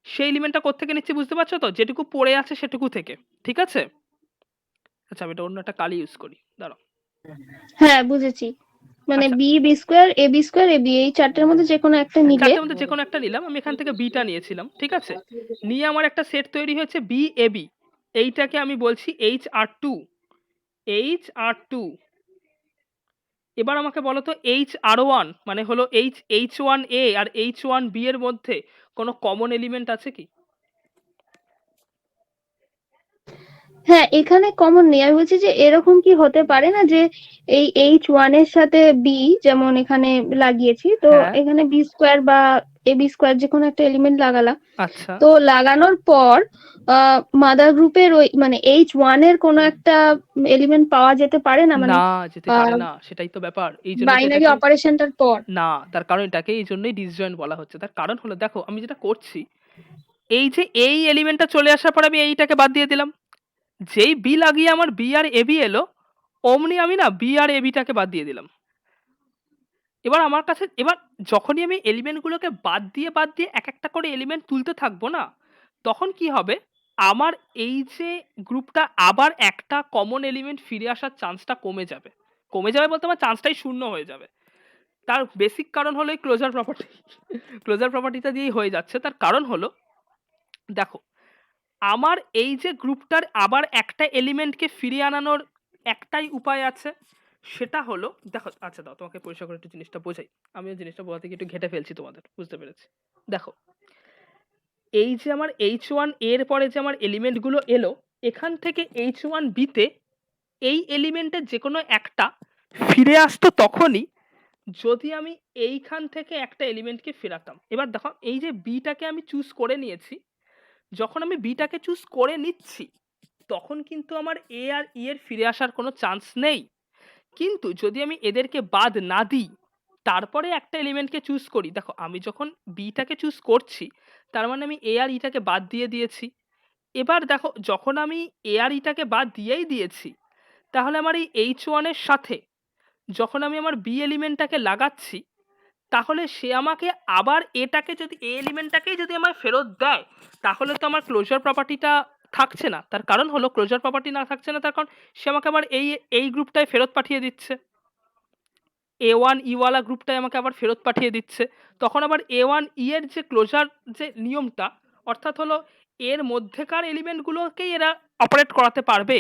সেই এলিমেন্টটা কোত্থেকে নিচ্ছি বুঝতে পারছো তো? যেটুকু পড়ে আছে সেটুকু থেকে, ঠিক আছে? আচ্ছা আমি এটা অন্য একটা কালি ইউজ করি, দাঁড়াও। হ্যাঁ বুঝেছি, মানে আচ্ছা বি স্কোয়ার এ বি, এই চারটের মধ্যে যে কোনো একটা নিলে। চারটের মধ্যে যে কোনো একটা নিলাম, আমি এখান থেকে বিটা নিয়েছিলাম, ঠিক আছে? নিয়ে আমার একটা সেট তৈরি হয়েছে বি এ বি, এইটাকে আমি বলছি HR2। HR2। এবার আমাকে বলো তো HR1 মানে হলো H1A আর H1B এর মধ্যে কোনো কমন এলিমেন্ট আছে কি? হ্যাঁ, এখানে কমন নেই। আমি বলছি যে এরকম কি হতে পারে না যে এই H1 এর সাথে বি যেমন এখানে লাগিয়েছি, তো হ্যাঁ এখানে B² বা AB² যে কোনো একটা এলিমেন্ট লাগালাম, আচ্ছা। তো লাগানোর পর মাদার গ্রুপের ওই মানে H1 এর কোনো একটা এলিমেন্ট পাওয়া যেতে পারে না, মানে না যেতে পারে না, সেটাই তো ব্যাপার, এই জন্য তো বাইনারি এটাকে অপারেশনটার পর। না, তার কারণ এটাকে এই জন্যই ডিসজয়েন্ট বলা হচ্ছে। তার কারণ হলো দেখো আমি যেটা করছি, এই যে এই এলিমেন্টটা চলে আসার পর আমি এইটাকে বাদ দিয়ে দিলাম, যেই বি লাগিয়ে আমার বি আর এবি এলো, অমনি আমি না বি আর এবিটাকে বাদ দিয়ে দিলাম। এবার আমার কাছে এবার যখনই আমি এলিমেন্টগুলোকে বাদ দিয়ে এক একটা করে এলিমেন্ট তুলতে থাকবো না, তখন কি হবে, আমার এই যে গ্রুপটা আবার একটা কমন এলিমেন্ট ফিরে আসার চান্সটা কমে যাবে। কমে যাবে বলতে আমার চান্সটাই শূন্য হয়ে যাবে। তার বেসিক কারণ হলো এই ক্লোজার প্রপার্টি। ক্লোজার প্রপার্টিটা দিয়েই হয়ে যাচ্ছে। তার কারণ হলো দেখো, আমার এই যে গ্রুপটার আবার একটা এলিমেন্টকে ফিরিয়ে আনানোর একটাই উপায় আছে, সেটা হলো দেখো, আচ্ছা দাও তোমাকে পরিষ্কার করে একটু জিনিসটা বোঝাই। আমিও জিনিসটা বোঝাতে গিয়ে একটু ঘেটে ফেলছি তোমাদের, বুঝতে পেরেছি। দেখো এই যে আমার H1 এর পরে যে আমার এলিমেন্টগুলো এলো, এখান থেকে H1B তে এই এলিমেন্টের যে কোনো একটা ফিরে আসতো তখনই যদি আমি এইখান থেকে একটা এলিমেন্টকে ফেরাতাম। এবার দেখো এই যে বিটাকে আমি চুজ করে নিয়েছি, যখন আমি বিটাকে চুজ করে নিচ্ছি তখন কিন্তু আমার এ আর ই এর ফিরে আসার কোনো চান্স নেই। কিন্তু যদি আমি এদেরকে বাদ না দিই, তারপরে একটা এলিমেন্টকে চুজ করি, দেখো আমি যখন বিটাকে চুজ করছি তার মানে আমি এ আর ইটাকে বাদ দিয়ে দিয়েছি। এবার দেখো যখন আমি এ আর ইটাকে বাদ দিয়েই দিয়েছি, তাহলে আমার এই H1 এর সাথে যখন আমি আমার বি এলিমেন্টটাকে লাগাচ্ছি, তাহলে সে আমাকে আবার এটাকে যদি এ এলিমেন্টটাকেই যদি আমায় ফেরত দেয়, তাহলে তো আমার ক্লোজার প্রপার্টিটা থাকছে না। তার কারণ হলো ক্লোজার প্রপার্টি না থাকছে না, তার কারণ সে আমাকে আবার এই গ্রুপটায় ফেরত পাঠিয়ে দিচ্ছে, A1 ই ওয়ালা গ্রুপটায় আমাকে আবার ফেরত পাঠিয়ে দিচ্ছে। তখন আবার A1 ই এর যে ক্লোজার যে নিয়মটা, অর্থাৎ হলো এর মধ্যেকার এলিমেন্টগুলোকেই এরা অপারেট করাতে পারবে,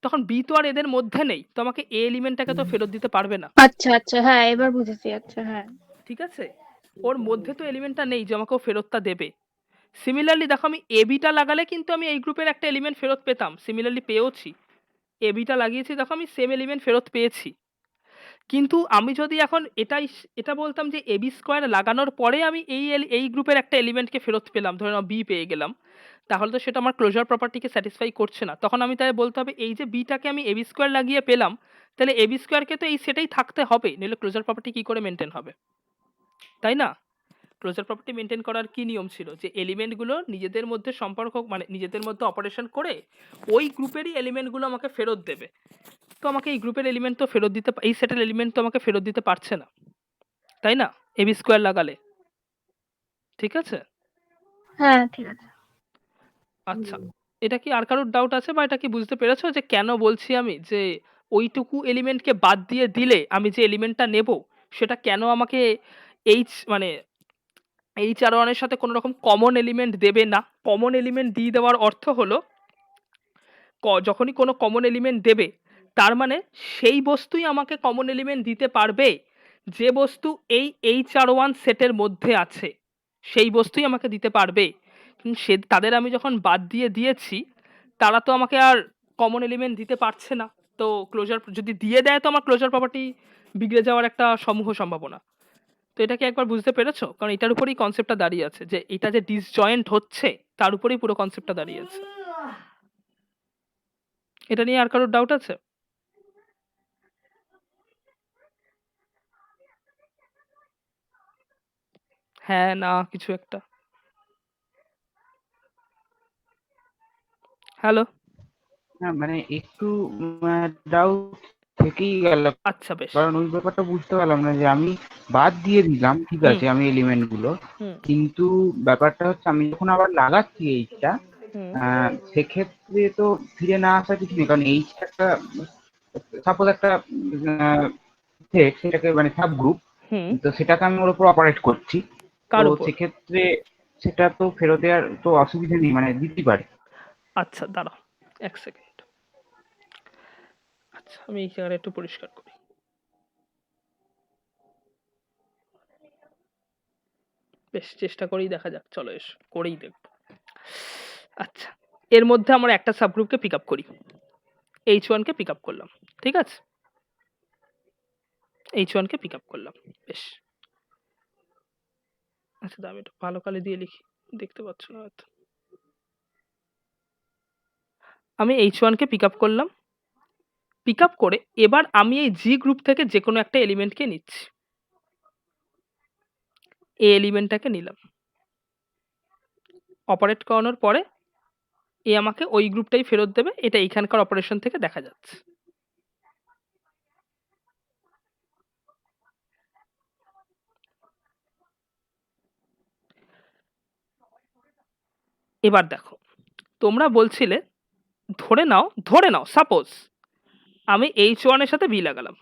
তখন বি তো আর এদের মধ্যে নেই, তো আমাকে এ এলিমেন্টটাকে তো ফেরত দিতে পারবে না, আচ্ছা আচ্ছা, হ্যাঁ এবার বুঝেছি। আচ্ছা হ্যাঁ। ঠিক আছে? ওর মধ্যে তো এলিমেন্টটা নেই যে আমাকে ও ফেরতটা দেবে। সিমিলারলি দেখো আমি এবিটা লাগালে কিন্তু আমি এই গ্রুপের একটা এলিমেন্ট ফেরত পেতাম, সিমিলারলি পেয়েওছি। এবিটা লাগিয়েছি দেখো আমি সেম এলিমেন্ট ফেরত পেয়েছি। কিন্তু আমি যদি এখন এটা বলতাম যে এবি স্কোয়ার লাগানোর পরে আমি এই গ্রুপের একটা এলিমেন্টকে ফেরত পেলাম, ধরে নাও বি পেয়ে গেলাম, তাহলে তো সেটা আমার ক্লোজার প্রপার্টিকে স্যাটিসফাই করছে না। তখন আমি তাই বলতে হবে এই যে বিটাকে আমি এবি স্কোয়ার লাগিয়ে পেলাম, তাহলে এবি স্কোয়ারকে তো এই সেটাই থাকতে হবে, নইলে ক্লোজার প্রপার্টি কি করে মেনটেন হবে, তাই না? ক্লোজার প্রপার্টি মেনটেন করার কি নিয়ম ছিল, যে এলিমেন্টগুলো নিজেদের মধ্যে সম্পর্ক মানে নিজেদের মধ্যে অপারেশন করে ওই গ্রুপেরই এলিমেন্টগুলো আমাকে ফেরত দেবে। তো আমাকে এই গ্রুপের এলিমেন্ট তো ফেরত দিতে এই সেটের এলিমেন্ট তো আমাকে ফেরত দিতে পারছে না, তাই না? এবি স্কোয়ার লাগালে, ঠিক আছে? হ্যাঁ ঠিক আছে। আচ্ছা, এটা কি আর কারোর ডাউট আছে, বা এটা কি বুঝতে পেরেছো যে কেন বলছি আমি যে ওইটুকু এলিমেন্টকে বাদ দিয়ে দিলে আমি যে এলিমেন্টটা নেব সেটা কেন আমাকে এইচ মানে এইচ আর ওয়ানের সাথে কোনো রকম কমন এলিমেন্ট দেবে না? কমন এলিমেন্ট দিয়ে দেওয়ার অর্থ হলো যখনই কোনো কমন এলিমেন্ট দেবে তার মানে সেই বস্তুই আমাকে কমন এলিমেন্ট দিতে পারবে যে বস্তু এই এইচ আর ওয়ান সেটের মধ্যে আছে, সেই বস্তুই আমাকে দিতে পারবে। কিন্তু সে তাদের আমি যখন বাদ দিয়ে দিয়েছি তারা তো আমাকে আর কমন এলিমেন্ট দিতে পারছে না। তো ক্লোজার যদি দিয়ে দেয় তো আমার ক্লোজার প্রপার্টি বিগড়ে যাওয়ার একটা সমূহ সম্ভাবনা। তো এটা কি একবার বুঝতে পেরেছো? কারণ এটার উপরেই কনসেপ্টটা দাঁড়িয়ে আছে, যে এটা যে ডিসজয়েন্ট হচ্ছে তার উপরেই পুরো কনসেপ্টটা দাঁড়িয়ে আছে। এটা নিয়ে আর কারোর ডাউট আছে? হ্যাঁ না কিছু একটা। হ্যালো। হ্যাঁ মানে একটু ডাউট থেকেই গেল, আচ্ছা বেশ। কারণ ওই ব্যাপারটা বুঝতে পারলাম না যে আমি বাদ দিয়ে দিলাম, ঠিক হুম আছে, আমি এলিমেন্ট গুলো, হুম কিন্তু ব্যাপারটা হচ্ছে আমি যখন আবার লাগাচ্ছি এইচটা, হুম সেক্ষেত্রে তো ফিরে না আসা কিছু নেই, কারণ এইচ একটা সাপোজ একটা সেট, সেটাকে মানে সাব গ্রুপ, হুম। তো সেটাকে আমি ওর উপর অপারেট করছি, কার তো উপর? সেক্ষেত্রে সেটা তো ফেরত দেওয়ার তো অসুবিধা নেই, মানে দিতে পারে। আচ্ছা দাঁড়াও এক সেকেন্ড। আচ্ছা আমি এই জায়গাটা একটু পরিষ্কার করি। বেশ চেষ্টা করেই দেখা যাক, চলো এসো করেই দেখব। আচ্ছা, এর মধ্যে আমরা একটা সাবগ্রুপকে পিক আপ করি, এইচ ওয়ানকে পিক আপ করলাম, ঠিক আছে? এইচ ওয়ানকে পিক আপ করলাম, বেশ। আচ্ছা আমি একটু ভালো কালি দিয়ে লিখি, দেখতে পাচ্ছ না হয়তো। আমি এইচ ওয়ানকে পিক আপ করলাম, পিক আপ করে এবার আমি এই জি গ্রুপ থেকে যে কোনো একটা এলিমেন্টকে নিচ্ছি, এই এলিমেন্টটাকে নিলাম, অপারেট করানোর পরে এ আমাকে ওই গ্রুপটাই ফেরত দেবে, এটা এইখানকার অপারেশন থেকে দেখা যাচ্ছে। এবার দেখো, তোমরা বলছিলে ধরে নাও সাপোজ আমি এইচ ওয়ানের সাথে বি লাগালাম,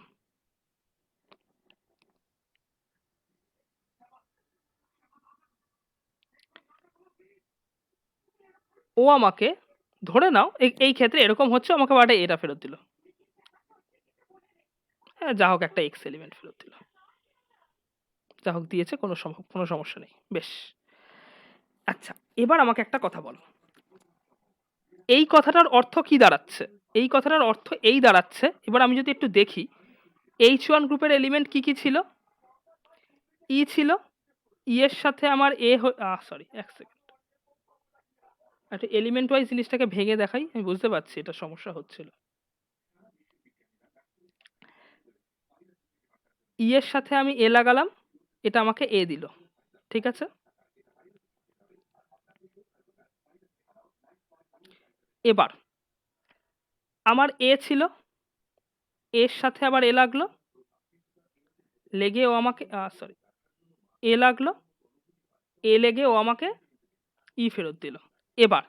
ও আমাকে ধরে নাও এই ক্ষেত্রে এরকম হচ্ছে, আমাকে বাটা এটা ফেরত দিল, হ্যাঁ যা হোক একটা এক্স এলিমেন্ট ফেরত দিল, যা হোক দিয়েছে, কোনো সমস্যা নেই, বেশ। আচ্ছা এবার আমাকে একটা কথা বলো, এই কথাটার অর্থ কি দাঁড়াচ্ছে? এই কথাটার অর্থ এই দাঁড়াচ্ছে, এবার আমি যদি একটু দেখি এইচ ওয়ান গ্রুপের এলিমেন্ট কি কি ছিল, ই ছিল, ই এর সাথে আমার এ সরি এক সেকেন্ড, একটা এলিমেন্ট ওয়াইজ জিনিসটাকে ভেঙে দেখাই, আমি বুঝতে পারছি এটা সমস্যা হচ্ছিল। ই এর সাথে আমি এ লাগালাম, এটা আমাকে এ দিল, ঠিক আছে? এবার আমার এ ছিল, এর সাথে আবার এ লাগলো, লেগে ও আমাকে সরি এ লাগলো, এ লেগে ও আমাকে ই ফেরত দিল। এবার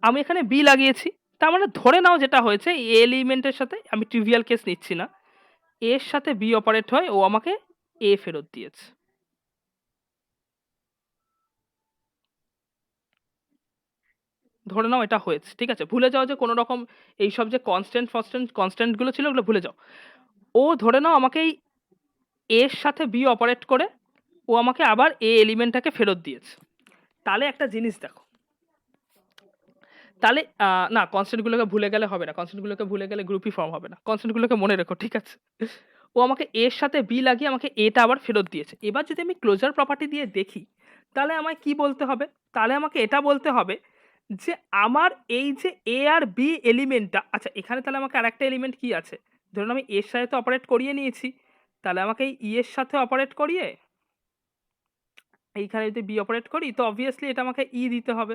আমি এখানে বি লাগিয়েছি, তার মানে ধরে নাও যেটা হয়েছে এ এলিমেন্টের সাথে, আমি ট্রিভিয়াল কেস নিচ্ছি না, এর সাথে বি অপারেট হয়, ও আমাকে এ ফেরত দিয়েছে। ধরে নাও এটা হয়েছে, ঠিক আছে? ভুলে যাও যে কোনো রকম এইসব যে কনস্ট্যান্ট গুলো ছিল ওগুলো ভুলে যাও। ও ধরে নাও আমাকে এই এর সাথে বি অপারেট করে ও আমাকে আবার এ এলিমেন্টটাকে ফেরত দিয়েছে। তাহলে একটা জিনিস দেখো, তাহলে না কনস্ট্যান্টগুলোকে ভুলে গেলে হবে না, কনস্ট্যান্টগুলোকে ভুলে গেলে গ্রুপই ফর্ম হবে না, কনস্ট্যান্টগুলোকে মনে রেখো, ঠিক আছে? ও আমাকে এর সাথে বি লাগিয়ে আমাকে এটা আবার ফেরত দিয়েছে। এবার যদি আমি ক্লোজার প্রপার্টি দিয়ে দেখি তাহলে আমায় কি বলতে হবে? তাহলে আমাকে এটা বলতে হবে যে আমার এই যে এ আর বি এলিমেন্টটা, আচ্ছা এখানে তাহলে আমাকে আরেকটা এলিমেন্ট কি আছে, ধরুন আমি এর সাথে তো অপারেট করিয়ে নিয়েছি, তাহলে আমাকে এই ই এর সাথে অপারেট করিয়ে এইখানে যদি বি অপারেট করি তো অবভিয়াসলি এটা আমাকে ই দিতে হবে।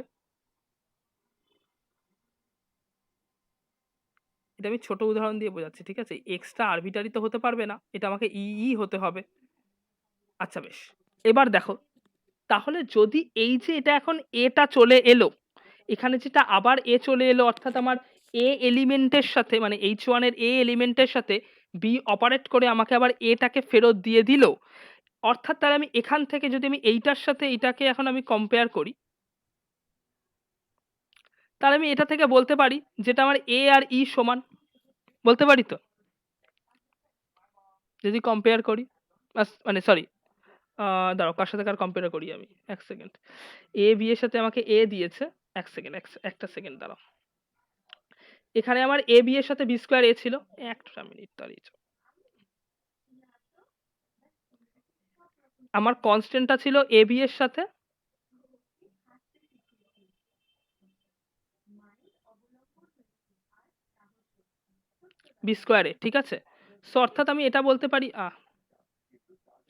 এটা আমি ছোট উদাহরণ দিয়ে বোঝাচ্ছি, ঠিক আছে? এক্সট্রা আরবিটারি তো হতে পারবে না, এটা আমাকে ই ই হতে হবে। আচ্ছা বেশ, এবার দেখো তাহলে যদি এই যে এটা এখন এটা চলে এলো, এখানে যেটা আবার এ চলে এলো, অর্থাৎ আমার এ এলিমেন্টের সাথে মানে H1 এর এ এলিমেন্টের সাথে বি অপারেট করে আমাকে আবার এটাকে ফেরত দিয়ে দিল, অর্থাৎ তাহলে আমি এখান থেকে যদি আমি এইটার সাথে এইটাকে এখন আমি কম্পেয়ার করি, তাহলে আমি এটা থেকে বলতে পারি যেটা আমার এ আর ই সমান, বলতে পারি তো যদি কম্পেয়ার করি, মানে সরি দাঁড়াও কার সাথে কার কম্পেয়ার করি আমি, এক সেকেন্ড। এ বি এর সাথে আমাকে এ দিয়েছে, এক সেকেন্ড একটা সেকেন্ড দাঁড়াও, এখানে আমার এ বি এর সাথে বি স্কোয়ার এ ছিল, একটা মিনিট দাঁড়িয়েছে, আমার কনস্ট্যান্টটা ছিল এ বি এর সাথে বি স্কোয়ারে, ঠিক আছে? সো অর্থাৎ আমি এটা বলতে পারি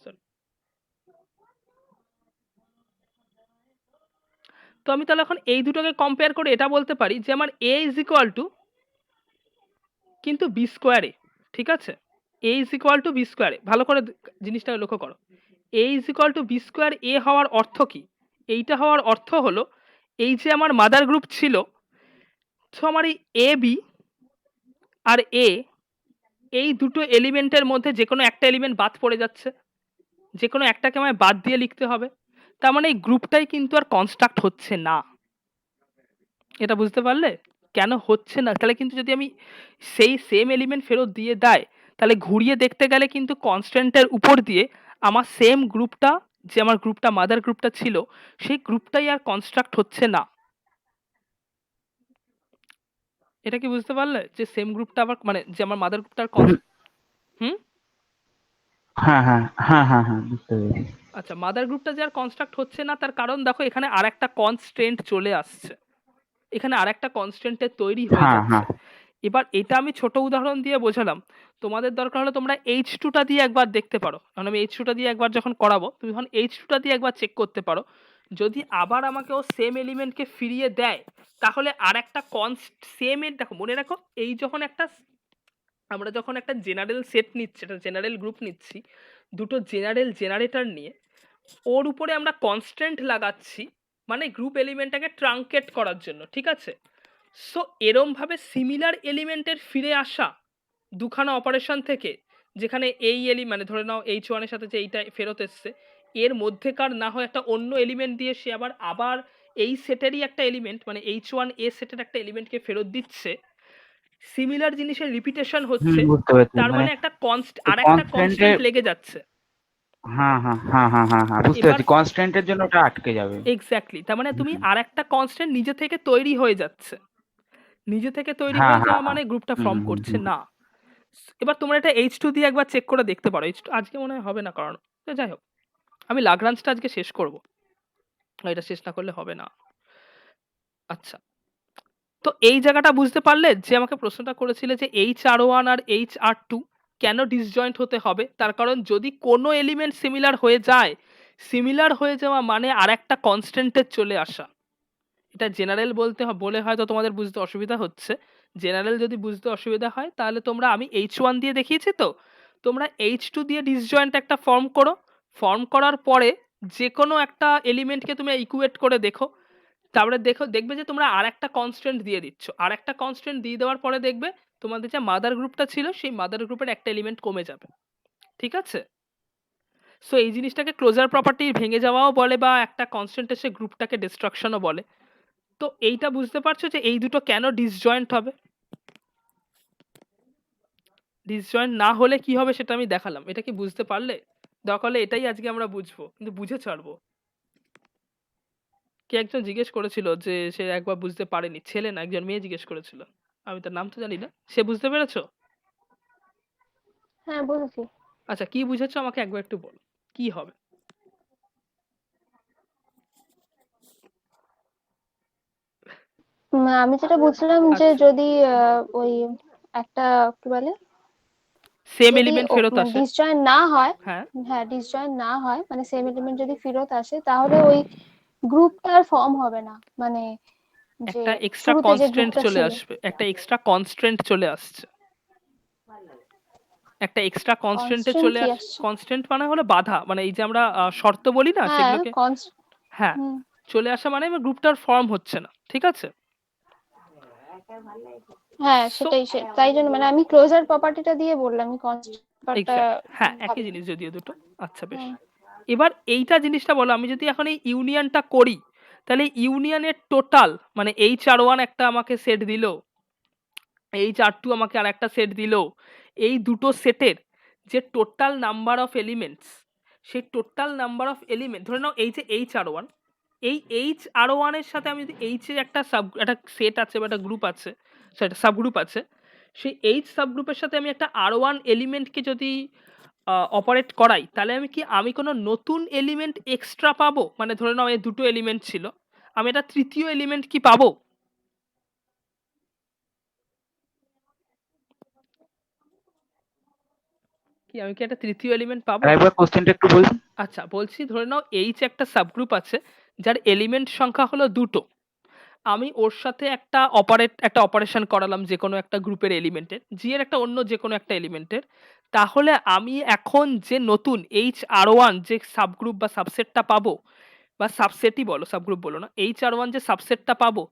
sorry, তো আমি তাহলে এখন এই দুটোকে কম্পেয়ার করে এটা বলতে পারি যে আমার এ ইজ ইকুয়াল টু কিন্তু বি স্কোয়ারে, ঠিক আছে? A is equal to B স্কোয়ারে, ভালো করে জিনিসটা লক্ষ্য করো, A is equal to B square এ হওয়ার অর্থ কি? এইটা হওয়ার অর্থ হলো এই যে আমার মাদার গ্রুপ ছিল, তো আমার এই এ বি আর এ এই দুটো এলিমেন্টের মধ্যে যে কোনো একটা এলিমেন্ট বাদ পড়ে যাচ্ছে, যে কোনো একটাকে আমায় বাদ দিয়ে লিখতে হবে, তার মানে এই গ্রুপটাই কিন্তু আর কনস্ট্রাক্ট হচ্ছে না। এটা বুঝতে পারলে কেন হচ্ছে না? তাহলে কিন্তু যদি আমি সেই সেম এলিমেন্ট ফেরত দিয়ে দেয়, তাহলে ঘুরিয়ে দেখতে গেলে কিন্তু কনস্ট্যান্টের উপর দিয়ে আমার সেম গ্রুপটা, যে আমার গ্রুপটা মাদার গ্রুপটা ছিল, সেই গ্রুপটাই আর কনস্ট্রাক্ট হচ্ছে না। এটা কি বুঝতে পারলে যে সেম গ্রুপটা আবার মানে যে আমার মাদার গ্রুপটার হুম হ্যাঁ হ্যাঁ হ্যাঁ হ্যাঁ হ্যাঁ বুঝতে পেরেছি। আচ্ছা, মাদার গ্রুপটা যে আর কনস্ট্রাক্ট হচ্ছে না তার কারণ দেখো এখানে আর একটা কনস্ট্রেন্ট চলে আসছে, এখানে আর একটা কনস্ট্যান্টের তৈরি হয়ে হ্যাঁ যাচ্ছে। হ্যাঁ এবার এটা আমি ছোট উদাহরণ দিয়ে বোঝালাম, তোমাদের দরকার হলে তোমরা H2টা দিয়ে একবার দেখতে পারো, কারণ আমি H2টা দিয়ে একবার যখন করাবো তুমি তখন H2টা দিয়ে একবার চেক করতে পারো, যদি আবার আমাকে ও সেম এলিমেন্টকে ফিরিয়ে দেয় তাহলে আর একটা সেম দেখো মনে রাখো, এই যখন একটা আমরা যখন একটা জেনারেল সেট নিচ্ছি, একটা জেনারেল গ্রুপ নিচ্ছি, দুটো জেনারেল জেনারেটর নিয়ে ওর উপরে আমরা কনস্ট্যান্ট লাগাচ্ছি, মানে গ্রুপ এলিমেন্টটাকে ট্রাঙ্কেট করার জন্য, ঠিক আছে? সো এরম ভাবে সিমিলার এলিমেন্টের ফিরে আসা দুখানা অপারেশন থেকে, যেখানে এই মানে ধরে নাও H1 এর সাথে যে এইটা ফেরত এসছে, এর মধ্যেকার না হয় একটা অন্য এলিমেন্ট দিয়ে সে আবার আবার এই সেটেরই একটা এলিমেন্ট মানে H1 এ সেটের একটা এলিমেন্টকে ফেরত দিচ্ছে, সিমিলার জিনিসের রিপিটেশন হচ্ছে, বুঝতে পেরেছি তার মানে মানে একটা আর একটা কনস্ট্যান্ট লেগে যাচ্ছে। হ্যাঁ হ্যাঁ হ্যাঁ হ্যাঁ হ্যাঁ হ্যাঁ বুঝতে এবার পেরেছি, কনস্ট্যান্টের জন্য ওটা আটকে যাবে। এক্স্যাক্টলি, তার মানে তুমি হুম, আর একটা কনস্ট্যান্ট নিজে থেকে তৈরি হয়ে যাচ্ছে, নিজে থেকে তৈরি হ্যাঁ হয়ে হ্যাঁ যাওয়া হ্যাঁ মানে গ্রুপটা হুম ফর্ম হুম করছে হুম না। এবার তোমরা এটা H2 দিয়ে একবার চেক করে দেখতে পারো, H2 আজকে মনে হয় হবে না কারণ, তো যাই হোক আমি লাগরাঞ্জটা আজকে শেষ করব, এটা শেষ না করলে হবে না। আচ্ছা, তো এই জায়গাটা বুঝতে পারলে যে আমাকে প্রশ্নটা করেছিলে যে HR1 আর HR2 কেন ডিসজয়েন্ট হতে হবে, তার কারণ যদি কোনো এলিমেন্ট সিমিলার হয়ে যায়, সিমিলার হয়ে যাওয়া মানে আর একটা কনস্ট্যান্টের চলে আসা। এটা জেনারেল বলে হয়তো তোমাদের বুঝতে অসুবিধা হচ্ছে, জেনারেল যদি বুঝতে অসুবিধা হয় তাহলে তোমরা আমি H1 দিয়ে দেখিয়েছি তো, তোমরা H2 দিয়ে ডিসজয়েন্ট একটা ফর্ম করো, ফর্ম করার পরে যে কোনো একটা এলিমেন্টকে তুমি ইকুয়েট করে দেখো, তারপরে দেখবে যে তোমরা আর একটা কনস্ট্যান্ট দিয়ে দিচ্ছ, আর একটা কনস্ট্যান্ট দিয়ে দেওয়ার পরে দেখবে তোমাদের যে মাদার গ্রুপটা ছিল সেই মাদার গ্রুপের একটা এলিমেন্ট কমে যাবে, ঠিক আছে? সো এই জিনিসটাকে ক্লোজার প্রপার্টি ভেঙে যাওয়াও বলে বা একটা কনস্ট্যান্ট এসে গ্রুপটাকে ডিস্ট্রাকশনও বলে। তো এইটা বুঝতে পারছো যে এই দুটো কেন ডিসজয়েন্ট হবে, ডিসজয়েন্ট না হলে কি হবে সেটা আমি দেখালাম, এটা কি বুঝতে পারলে? দরকার হলে এটাই আজকে আমরা বুঝবো, কিন্তু বুঝে ছাড়বো। কে একজন জিজ্ঞেস করেছিল যে সে একবার বুঝতে পারেনি, ছেলে না একজন মেয়ে জিজ্ঞেস করেছিল, আমি তার নাম তো জানি না, সে বুঝতে পেরেছো? হ্যাঁ বুঝেছি। আচ্ছা কি বুঝেছো আমাকে একবার একটু বলো কি হবে। আমি যেটা বুঝলাম যে আচ্ছা, যদি ওই একটা কি বলে, সেম যদি এলিমেন্ট ফেরত মানে আসে। ডিসজয়েন্ট না হয়, হ্যাঁ, হ্যাঁ ডিসজয়েন্ট না হয় মানে সেম এলিমেন্ট যদি ফেরত আসে, তাহলে ওই গ্রুপটা আর ফর্ম হবে না, মানে যে একটা এক্সট্রা শুরুতে যে কনস্ট্রেন্ট গ্রুপটা চলে ছিল। আসবে, একটা এক্সট্রা কনস্ট্রেন্ট চলে আসছে, একটা এক্সট্রা কনস্ট্রেন্টে কনস্ট্যান্ট চলে কি আস। আসছে? কনস্ট্যান্ট মানে হলো বাধা, মানে এই যে আমরা শর্ত বলি না হ্যাঁ সেগুলোকে। হ্যাঁ, হুম, চলে আসা মানে আমার গ্রুপটার ফর্ম হচ্ছে না, ঠিক আছে। হ্যাঁ সো সেটাই, তাই জন্য মানে আমি ক্লোজার প্রপার্টিটা দিয়ে বললাম, আমি কনস্ট্যান্ট ব্যাপারটা এক্স্যাক্ট, হ্যাঁ একই ভাবিনি। জিনিস যদিও দুটো। আচ্ছা বেশ, হুম, এবার এইটা জিনিসটা বলো, আমি যদি এখন এই ইউনিয়নটা করি, তাহলে ইউনিয়নের টোটাল মানে HR1 একটা আমাকে সেট দিল, HR2 আমাকে আর একটা সেট দিল, এই দুটো সেটের যে টোটাল নাম্বার অফ এলিমেন্টস, সেই টোটাল নাম্বার অফ এলিমেন্ট ধরে নাও এই যে HR1, এই HR1 এর সাথে আমি যদি H এর একটা একটা সেট আছে বা একটা গ্রুপ আছে, সেটা সাবগ্রুপ আছে, সেই H সাবগ্রুপের সাথে আমি একটা R1 এলিমেন্টকে যদি অপারেট করাই, তাহলে আমি কোনো নতুন এলিমেন্ট এক্সট্রা পাবো? মানে ধরে নাও এই দুটো এলিমেন্ট ছিল, আমি একটা তৃতীয় এলিমেন্ট কি পাবো? আমি কি একটা তৃতীয় এলিমেন্ট পাবো? আর একবার কোশ্চেনটা একটু বলুন। আচ্ছা বলছি, ধরে নাও এইচ একটা সাবগ্রুপ আছে যার এলিমেন্ট সংখ্যা হলো দুটো, আমি ওর সাথে একটা অপারেশন করালাম যে কোনো একটা গ্রুপের এলিমেন্টের, জি এর একটা অন্য যে কোনো একটা এলিমেন্টের, তাহলে আমি এখন যে নতুন HR1 যে সাবগ্রুপ বা সাবসেটটা পাবো, বা সাবসেটই বলো, সাবগ্রুপ বলো না, HR1 যে সাবসেটটা পাবো,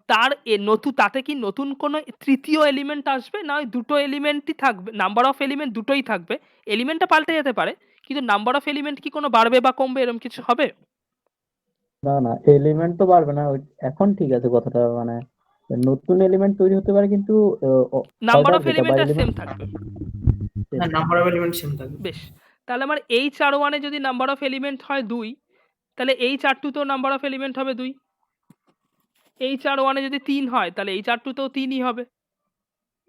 তার নতুন তাতে কি নতুন কোনো তৃতীয় এলিমেন্ট আসবে, না ওই দুটো এলিমেন্টই থাকবে, নাম্বার অফ এলিমেন্ট দুটোই থাকবে, এলিমেন্টটা পাল্টে যেতে পারে কিন্তু নাম্বার অফ এলিমেন্ট কি কোনো বাড়বে বা কমবে, এরকম কিছু হবে? না না, এলিমেন্ট তো পারবে না এখন ঠিক আছে কথাটা, মানে নতুন এলিমেন্ট তৈরি হতে পারে কিন্তু নাম্বার অর্ডার অফ যেটা বা এলিমেন্ট আর সেম এলিমেন্ট থাকবে। হ্যাঁ, নাম্বার অফ এলিমেন্ট সেম থাকবে। বেশ, তাহলে আমার HR1 এ যদি নাম্বার অফ এলিমেন্ট হয় 2, তাহলে HR2 তেও নাম্বার অফ এলিমেন্ট হবে 2, HR1 এ যদি 3 হয় তাহলে HR2 তেও 3ই হবে।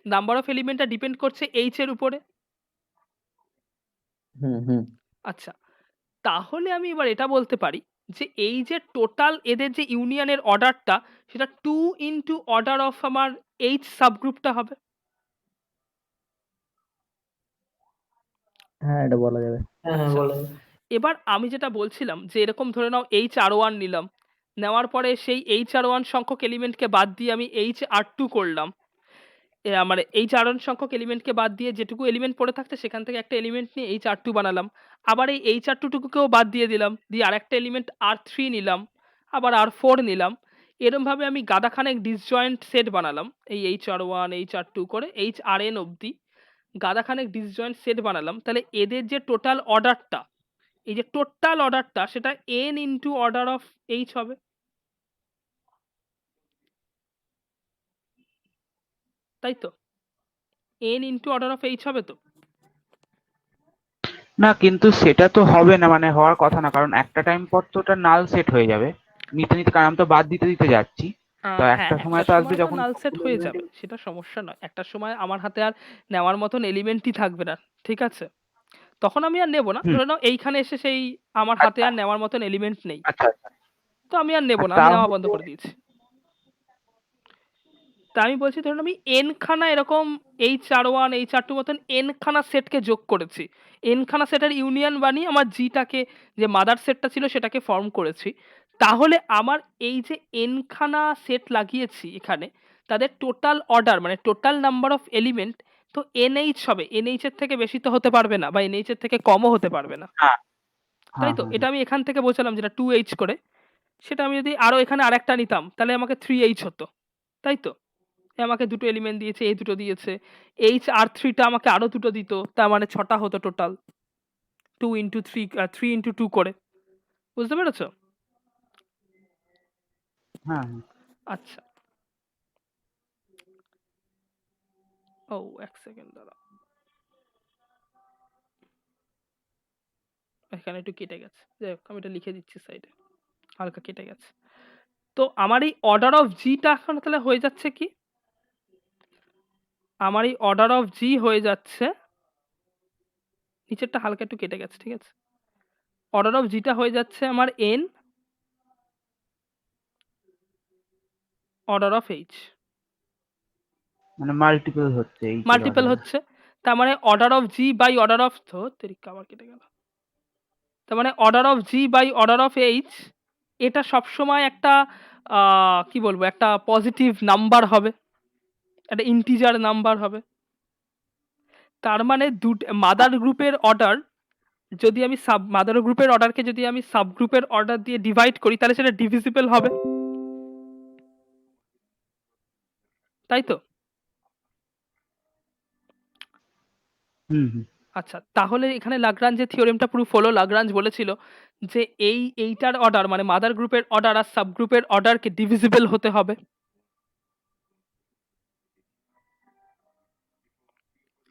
নাম্বার অফ এলিমেন্টটা ডিপেন্ড করছে H এর উপরে। হুম হুম। আচ্ছা, তাহলে আমি এবার এটা বলতে পারি যে এই যে টোটাল এদের যে ইউনিয়নের অর্ডারটা, সেটা 2 ইনটু অর্ডার অফ আমার H সাবগ্রুপটা হবে। হ্যাঁ, এটা বলা যাবে। হ্যাঁ হ্যাঁ, আচ্ছা, বলা যায়। এবার আমি যেটা বলছিলাম যে এরকম ধরে নাও HR1 নিলাম, নেওয়ার পরে সেই HR1 সংখ্যক এলিমেন্টকে বাদ দিয়ে আমি HR2 করলাম, মানে HR1 সংখ্যক এলিমেন্টকে বাদ দিয়ে যেটুকু এলিমেন্ট পড়ে থাকছে সেখান থেকে একটা এলিমেন্ট নিয়ে HR2 বানালাম, আবার এই HR2 টুকুকেও বাদ দিয়ে দিলাম, দিয়ে আরেকটা এলিমেন্ট R3 নিলাম, আবার R4 নিলাম, এরম ভাবে আমি গাদাখানেক ডিসজয়েন্ট সেট বানালাম, এই HR1 HR2 করে HRn অবধি গাদাখানেক ডিসজয়েন্ট সেট বানালাম, তাহলে এদের যে টোটাল অর্ডারটা, এই যে টোটাল অর্ডারটা সেটা n into order of H হবে, তাই তো? n into order of H হবে তো? না, কিন্তু সেটা তো হবে না, মানে হওয়ার কথা না, কারণ একটা টাইম পর তো ওটা নাল সেট হয়ে যাবে নিতে নিতে, কারণ আমি তো বাদ দিতে দিতে যাচ্ছি। তো হ্যাঁ, একটা একটা সময় তো আসবে সময় তো যখন নাল সেট সবগুলো হয়ে এলিমেন্ট। যাবে, সেটা সমস্যা নয়, একটা সময় আমার হাতে আর নেওয়ার মতন এলিমেন্টই থাকবে না, ঠিক আছে, তখন আমি আর নেবো না, হুম। ধরে নাও এইখানে এসে সেই আমার হাতে আচ্ছা আর নেওয়ার মতন এলিমেন্ট নেই, আচ্ছা আচ্ছা। তো আমি আর নেবো আর না, আমি নেওয়া বন্ধ তাহলে করে দিয়েছি। তা আমি বলছি ধরুন আমি n খানা এরকম HR1 HR2 মতন n খানা সেটকে যোগ করেছি, n খানা সেটের ইউনিয়ন বানিয়ে আমার জিটাকে, যে মাদার সেটটা ছিল সেটাকে ফর্ম করেছি, তাহলে আমার এই যে n খানা সেট লাগিয়েছি এখানে, তাদের টোটাল অর্ডার মানে টোটাল নাম্বার অফ এলিমেন্ট তো NH হবে, NH এর থেকে বেশি তো হতে পারবে না, বা NH এর থেকে কমও হতে পারবে না, হ্যাঁ তাই হ্যাঁ তো? হ্যাঁ এটা হ্যাঁ। আমি এখান থেকে বোঝালাম যেটা 2H করে, সেটা আমি যদি আরো এখানে আরেকটা নিতাম তাহলে আমাকে 3H হতো, তাই তো? আমাকে দুটো এলিমেন্ট দিয়েছে, এই দুটো দিয়েছে, HR3টা আমাকে আরো দুটো দিত, তার মানে 6টা হতো টোটাল, 2 ইন্টু 3, 3 ইন্টু 2 করে, বুঝতে পেরেছো? হ্যাঁ হ্যাঁ। আচ্ছা, ও এক সেকেন্ড দাঁড়া, এখানে একটু কেটে গেছে, যাই হোক আমি এটা লিখে দিচ্ছি সাইডে, হালকা কেটে গেছে। তো আমার এই অর্ডার অফ জিটা এখন তাহলে হয়ে যাচ্ছে কি, আমার এই অর্ডার অফ জি হয়ে যাচ্ছে, নিচেরটা হালকা একটু কেটে গেছে, ঠিক আছে, অর্ডার অফ জিটা হয়ে যাচ্ছে আমার n অর্ডার অফ এইচ মানে মাল্টিপল হচ্ছে এইচ এর মাল্টিপল অর্ডার। হচ্ছে, তার মানে order of G by order of তেরিকা আবার কেটে গেল, তার মানে order of G by order of H এটা সবসময় একটা কি বলবো, একটা পজিটিভ নাম্বার হবে, একটা ইন্টিজার নাম্বার হবে। তার মানে মাদার গ্রুপের অর্ডার যদি আমি মাদার গ্রুপের অর্ডারকে যদি আমি সাবগ্রুপের অর্ডার দিয়ে ডিভাইড করি তাহলে সেটা ডিভিজিবল হবে, তাই তো? হুম হুম। আচ্ছা, তাহলে এখানে লাগরাঞ্জের থিওরেমটা প্রুফ হলো। লাগরাঞ্জ বলেছিল যে এইটার অর্ডার মানে মাদার গ্রুপের অর্ডার আর সাবগ্রুপের অর্ডারকে ডিভিজিবল হতে হবে।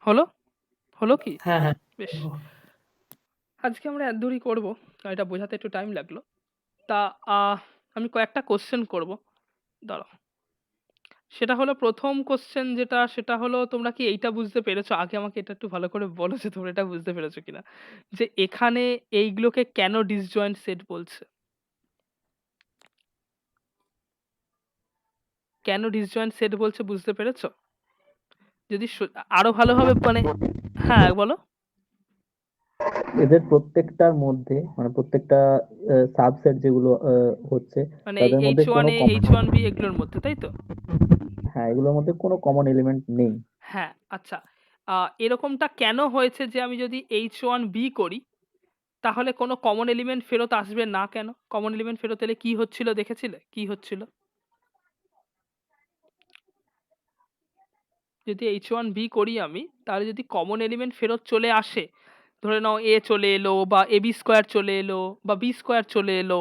হলো হলো কি? হ্যাঁ হ্যাঁ। বেশ, আজকে আমরা এত দূরই করবো, আর এটা বোঝাতে একটু টাইম লাগলো। তা আমি কয়েকটা কোশ্চেন করব, দাঁড়াও। সেটা হলো প্রথম কোশ্চেন যেটা, সেটা হলো তোমরা কি এইটা বুঝতে পেরেছো? আগে আমাকে এটা একটু ভালো করে বলো যে তোমরা এটা বুঝতে পেরেছো কিনা, যে এখানে এইগুলোকে কেন ডিসজয়েন্ট সেট বলছে, কেন ডিসজয়েন্ট সেট বলছে বুঝতে পেরেছো? যদি আরো ভালোভাবে মানে, হ্যাঁ বলো। এদের প্রত্যেকটার মধ্যে মানে প্রত্যেকটা সাবসেট যেগুলো হচ্ছে মানে তাদের এইচ মধ্যে ওয়ান কোনো এ এইচ ওয়ান বি এগুলোর মধ্যে, তাই তো? হ্যাঁ, এগুলোর মধ্যে কোনো কমন এলিমেন্ট নেই। হ্যাঁ, আচ্ছা, এরকমটা কেন হয়েছে যে আমি যদি এইচ ওয়ান বি করি তাহলে কোনো কমন এলিমেন্ট ফেরত আসবে না কেন? কমন এলিমেন্ট ফেরত এলে কি হচ্ছিল দেখেছিলে? কি হচ্ছিল? যদি এইচ ওয়ান বি করি আমি, তাহলে যদি কমন এলিমেন্ট ফেরত চলে আসে, ধরে নাও এ চলে এলো বা এ বি স্কোয়ার চলে এলো বা বি স্কোয়ার চলে এলো,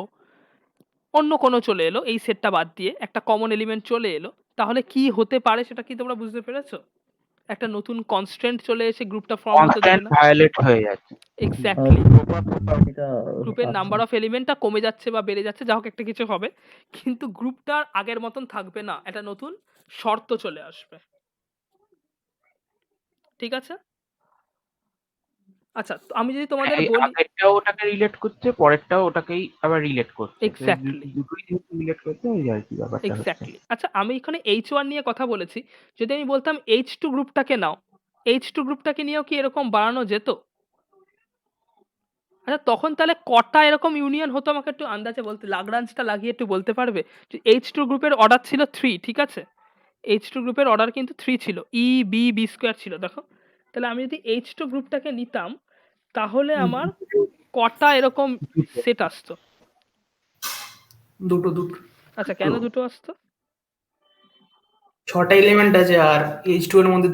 অন্য কোনো চলে এলো, এই সেটটা বাদ দিয়ে একটা কমন এলিমেন্ট চলে এলো, তাহলে কি হতে পারে সেটা কি তোমরা বুঝতে পেরেছো? একটা নতুন কনস্ট্যান্ট চলে এসে গ্রুপটা ফর্ম হতে দেবে কনস্ট্যান্ট না। ভায়োলেট হয়ে যাচ্ছে। এক্স্যাক্টলি, প্রপার্টিটা গ্রুপের আসছে নাম্বার না। অফ এলিমেন্টটা কমে যাচ্ছে বা বেড়ে যাচ্ছে, যা হোক একটা কিছু হবে, কিন্তু গ্রুপটার আগের মতন থাকবে না, একটা নতুন শর্ত চলে আসবে। ঠিক আছে? আচ্ছা, তো আমি যদি তোমাদের এই বলি, আগেরটাও ওটাকে রিলেট করছে, পরেরটাও ওটাকেই আবার রিলেট করছে, তো এই এক্স্যাক্টলি দুটোই যেহেতু রিলেট করছে ওই আর কি ব্যাপারটা হচ্ছে। এক্স্যাক্টলি আচ্ছা, আমি এখানে এইচ ওয়ান নিয়ে কথা বলেছি, যদি আমি বলতাম এইচ টু গ্রুপটাকে নাও, এইচ টু গ্রুপটাকে নিয়েও কি এরকম বাড়ানো যেত? আচ্ছা, তখন তাহলে কটা এরকম ইউনিয়ন হতো আমাকে একটু আন্দাজে বলতে, লাগরাঞ্জটা লাগিয়ে একটু বলতে পারবে? যে এইচ টু গ্রুপের অর্ডার ছিল 3, ঠিক আছে? এইচ টু গ্রুপের অর্ডার কিন্তু 3 ছিল, ই বি বি স্কোয়ার ছিল, দেখো। তাহলে আমি যদি এইচ টু গ্রুপটাকে নিতাম তাহলে আমার কটা এরকম দুটো সেট আসতো? দুটো দুটো আচ্ছা, কেন দুটো আসতো? 6টা এলিমেন্ট আছে আর H2 এর মধ্যে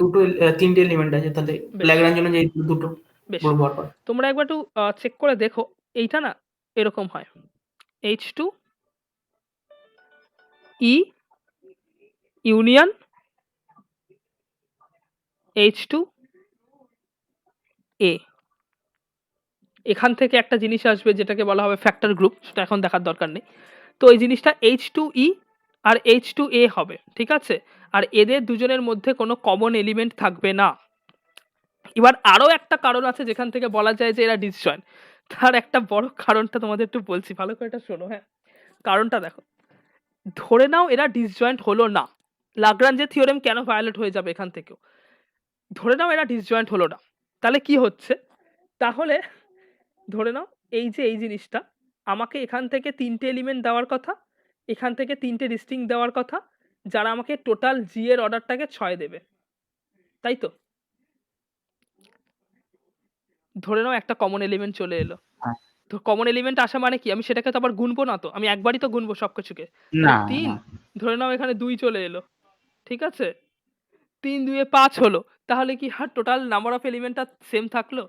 তিনটে এলিমেন্ট আছে, তাহলে বেশ ল্যাগ্রাঞ্জ জন্য যে দুটো বেশ, গ্রুপ হওয়ার পর। তোমরা একবার একটু চেক করে দেখো, এইটা না এরকম হয়, এইচ টু ই ইউনিয়ন এইচ টু এ, এখান থেকে একটা জিনিস আসবে যেটাকে বলা হবে ফ্যাক্টর গ্রুপ, সেটা এখন দেখার দরকার নেই। তো এই জিনিসটা এইচ টু ই আর এইচ টু এ হবে, ঠিক আছে? আর এদের দুজনের মধ্যে কোনো কমন এলিমেন্ট থাকবে না। এবার আরো একটা কারণ আছে যেখান থেকে বলা যায় যে এরা ডিসজয়েন্ট, তার একটা বড় কারণটা তোমাদের একটু বলছি, ভালো করে এটা শোনো। হ্যাঁ, কারণটা দেখো, ধরে নাও এরা ডিসজয়েন্ট হলো না, লাগরাঞ্জের থিওরেম কেন ভায়োলেট হয়ে যাবে এখান থেকেও। ধরে নাও এরা ডিসজয়েন্ট হলো না, তাহলে কি হচ্ছে? তাহলে ধরে নাও এই যে এই জিনিসটা, আমাকে এখান থেকে তিনটে এলিমেন্ট দেওয়ার কথা, এখান থেকে তিনটে ডিস্টিংক্ট দেওয়ার কথা, যারা আমাকে টোটাল জি এর অর্ডারটাকে 6 দেবে, তাই তো? ধরে নাও একটা কমন এলিমেন্ট চলে এলো, হ্যাঁ। তো কমন এলিমেন্ট আসা মানে কি, আমি সেটাকে তো আবার গুনবো না, তো আমি একবারই তো গুনবো সবকিছুকে। তাহলে না 3, না ধরে নাও এখানে 2 চলে এলো, ঠিক আছে? 3 2 এ 5 হলো, তাহলে কি আর টোটাল নাম্বার অফ এলিমেন্টটা সেম থাকলো?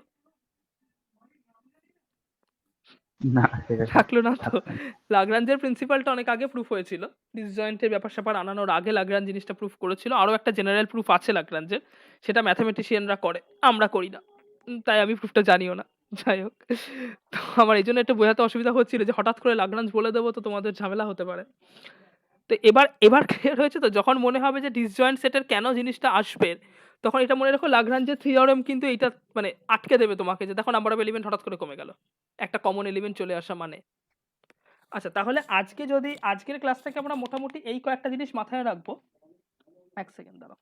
না সেটা থাকলো না তো। থাকবে না। লাগরাঞ্জের প্রিন্সিপালটা অনেক আগে প্রুফ হয়েছিল, ডিসজয়েন্টের ব্যাপার স্যাপার আনানোর আগে লাগরাঞ্জ জিনিসটা প্রুফ করেছিল। আরো একটা জেনারেল প্রুফ আছে লাগরাঞ্জের, সেটা ম্যাথমেটিশিয়ানরা করে, আমরা করি না, তাই আমি প্রুফটা জানিও না। যাই হোক, তো আমার এই জন্য একটু বোঝাতে অসুবিধা হচ্ছিল যে হঠাৎ করে লাগরাঞ্জ বলে দেবো তো তোমাদের ঝামেলা হতে পারে। তো এবার এবার ক্লিয়ার হয়েছে তো? যখন মনে হবে যে ডিসজয়েন্ট সেটের কেন জিনিসটা আসবে, তখন এটা মনে রাখো, লাগরাঞ্জের থিওরেম কিন্তু এটা মানে আটকে দেবে তোমাকে, যে দেখো নাম্বার অফ এলিমেন্ট হঠাৎ করে কমে গেল, একটা কমন এলিমেন্ট চলে আসা মানে। আচ্ছা, তাহলে আজকের ক্লাসটাকে আমরা মোটামুটি এই কয়েকটা জিনিস মাথায় রাখবো। এক সেকেন্ড দাঁড়াও।